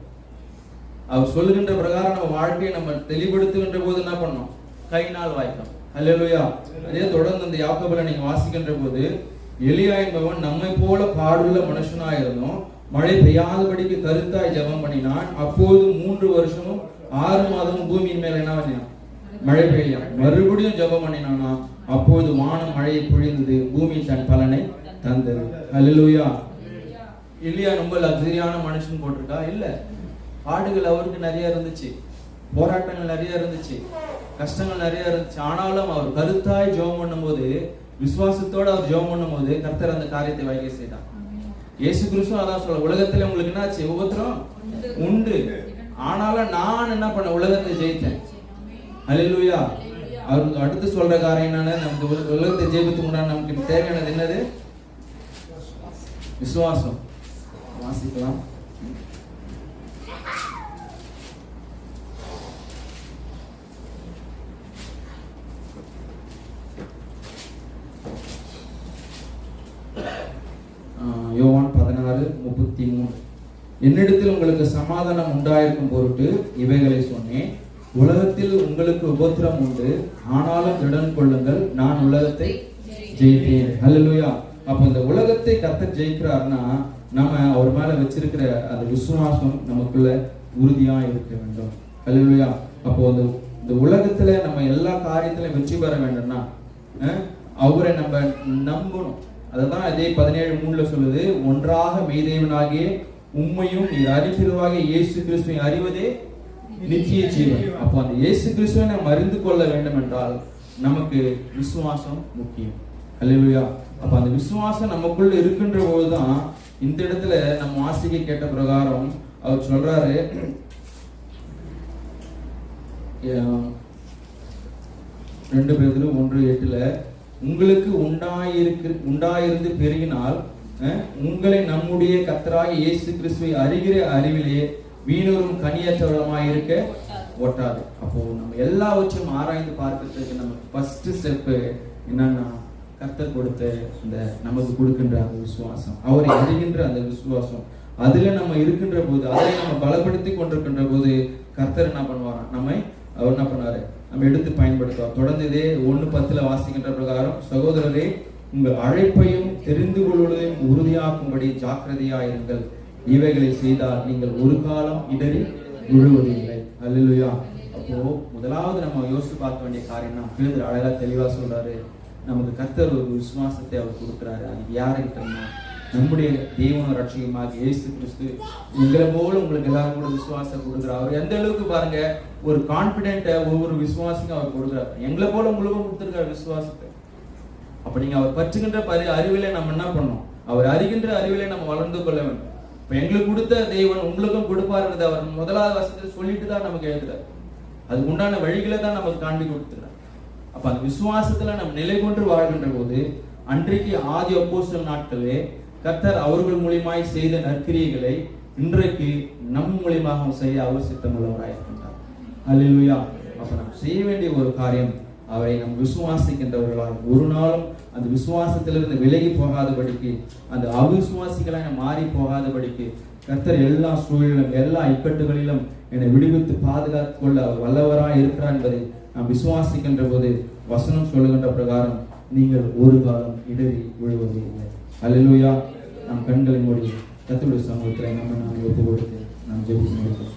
அவர் சொல்லுகின்ற பிரகாரம் நம்ம வாழ்க்கையை நம்ம தெளிவுபடுத்துகின்ற போது என்ன பண்ணணும், கையினால் வாய்க்கும். அல்லேலூயா. அதே தொடர்ந்து அந்த யாக்கோபுல நீங்க வாசிக்கின்ற போது, எலியா என்பவன் நம்மை போல பாடுள்ள மனுஷனாயிருந்தும் மழை பெய்யாதபடிக்கு கருத்தாய் ஜெபம் பண்ணினான். அப்போது 3 வருஷமும் 6 மாதமும் பூமியின் மேல என்ன பண்ணினான், மழை பெய்யும். மறுபடியும் ஜெபம் பண்ணினானா, அப்போது வானம் மழையை பொழிந்தது, பூமி தன் பலனை தந்தது. அல்லேலூயா. எலியா ரொம்ப லக்ஸரியான மனுஷன் போட்டிருக்கா? இல்ல, பாடுகள் அவருக்கு நிறைய இருந்துச்சு, போராட்டங்கள் நிறைய இருந்துச்சு, கஷ்டங்கள் நிறைய இருந்துச்சு. ஆனாலும் அவர் கருத்தாய் ஜெபம் பண்ணும்போது, விசுவாசத்தோட அவர் ஜெபம் பண்ணும்போது கர்த்தர் அந்த காரியத்தை வாய்க்க செய்தார். இயேசு கிறிஸ்து அதான் சொல்ல, உலகத்துல உங்களுக்கு என்னாச்சு, உபத்திரம் உண்டு, ஆனாலும் நான் என்ன பண்ண, உலகத்தை ஜெயித்தேன். அல்லேலூயா. அவருக்கு அடுத்து சொல்ற காரியம் என்னன்னா, நமக்கு உலகத்தை ஜெயிப்பதுக்கு முன்னாடி நமக்கு தேவையானது என்னது, விசுவாசம். வாசிக்கலாம். யோவான் 16:33. என்னிடத்தில் உங்களுக்கு சமாதானம் உண்டாயிருக்கும் பொருட்டு இவைகளை சொன்னேன். உலகத்தில் உங்களுக்கு உபத்திரம் உண்டு, ஆனாலும் திடன் கொள்ளுங்கள், நான் உலகத்தை ஜெயித்தேன். ஹல்லேலூயா. அப்போ இந்த உலகத்தை கர்த்தர் ஜெயிக்கிறார்னா நம்ம அவர் மேல வச்சிருக்கிற அந்த விசுவாசம் நமக்குள்ள உறுதியா இருக்க வேண்டும். ஹல்லேலூயா. அப்போ இந்த உலகத்துல நம்ம எல்லா காரியத்திலும் வெற்றி பெற வேண்டும்னா அவரை நம்ம நம்பணும். அதுதான் அதே 17:3 சொல்லுது, ஒன்றாக மெய்தேவனாகிய உம்மையும் நீர் அறிகிறவாகிய இயேசு கிறிஸ்துவை அறிவதே நித்திய ஜீவன். அப்போ அந்த இயேசு கிறிஸ்துவை நாம் அறிந்து கொள்ள வேண்டும் என்றால் நமக்கு விசுவாசம் முக்கியம். ஹல்லேலூயா. அப்ப அந்த விசுவாசம் நமக்குள்ள இருக்கின்ற போதுதான் இந்த இடத்துல நம்ம வாசிக்க கேட்ட பிரகாரம் அவர் சொல்றாரு, 2 பேதுரு 1:8 உங்களுக்கு உண்டாயிருந்து பெருகினால் உங்களை நம்முடைய கர்த்தராகிய இயேசு கிறிஸ்துவை அறிகிற அறிவிலே வீணரும் கனியற்றவர்களுமாய் இருக்க ஒட்டாது. அப்போ நம்ம எல்லாவற்றையும் ஆராய்ந்து பார்க்கிறதுக்கு நம்ம ஃபர்ஸ்ட் ஸ்டெப் என்னன்னா கர்த்தர் கொடுத்த இந்த நமக்கு கொடுக்கின்ற அந்த விசுவாசம், அவரை அறிகின்ற அந்த விசுவாசம், அதுல நம்ம இருக்கின்ற போது, அதை நம்ம பலப்படுத்தி கொண்டிருக்கின்ற போது கர்த்தர் என்ன பண்ணுவாரா, அவர் என்ன பண்ணாரு, நம்ம எடுத்து பயன்படுத்துவார். தொடர்ந்து இதே 1:10 வாசிக்கின்ற பிரகாரம், சகோதரரே உங்கள் அழைப்பையும் தெரிந்து கொள்வதையும் உறுதியாக்கும்படி ஜாக்கிரதையாயிருங்கள். இவைகளை செய்தால் நீங்கள் ஒரு காலம் இடறி விழுவதில்லை. அல்லேலூயா. அப்போ முதலாவது நம்ம யோசித்து பார்க்க வேண்டிய காரியம்னா, பேதுரு அழகா தெளிவா சொல்றாரு, நமக்கு கர்த்தர் ஒரு விசுவாசத்தை அவர் கொடுக்குறாரு. அது யாருக்கிட்டனா நம்முடைய தேவன ரட்சகமாக இயேசு கிறிஸ்து உங்களை போல உங்களுக்கு எல்லாரும் கூட விசுவாசம் கொடுக்குறாரு. அவர் எந்த அளவுக்கு பாருங்க, ஒரு கான்பிடென்ட்டை ஒவ்வொரு விசுவாசிக்கும் அவர் கொடுக்குறாரு. எங்களை போல உங்களுக்கும் கொடுத்துருக்காரு விசுவாசத்தை. அப்ப நீங்க அவர் பற்றுகின்ற அறிவிலே நம்ம என்ன பண்ணோம், அவர் அறிகின்ற அறிவிலே நம்ம வளர்ந்து கொள்ள வேண்டும். இப்ப எங்களுக்கு கொடுத்த தேவன் உங்களுக்கும் கொடுப்பாருன்றது அவர் முதலாவது வசனத்தில் சொல்லிட்டு தான் நமக்கு எழுதுறாரு. அதுக்கு உண்டான வழிகளை தான் நமக்கு காண்பி கொடுத்துறாரு. அப்ப அந்த விசுவாசத்துல நம்ம நிலை கொண்டு வாழ்கின்ற போது, அன்றைக்கு ஆதி அப்போஸ்தலர் நாட்களே கர்த்தர் அவர்கள் மூலியமாய் செய்த நற்கிரியைகளை இன்றைக்கு நம் மூலியமாக செய்ய அவர் சித்தமுள்ளவராயிருக்கின்றார். அல்லேலூயா. அப்ப நாம் செய்ய வேண்டிய ஒரு காரியம், அவரை நாம் விசுவாசிக்கின்றவர்களால் ஒரு நாளும் அந்த விசுவாசத்திலிருந்து விலகி போகாதபடிக்கு, அந்த அவிசுவாசிகளாக மாறி போகாதபடிக்கு கர்த்தர் எல்லா சூழலிலும் எல்லா இக்கட்டுகளிலும் என்னை விடுவித்து பாதுகாத்துக் கொள்ள அவர் வல்லவராய் இருக்கிறார் என்பதை நாம் விசுவாசிக்கின்ற போது வசனம் சொல்லுகின்ற பிரகாரம் நீங்கள் ஒரு காலம் இடறி விழுவது இல்லை. அல்லேலூயா. நம் கண்களை மூடி கர்த்தருடைய சமூகத்தில் நம்ம ஒப்பு கொடுத்து நாம் ஜெபிக்க முடியும்.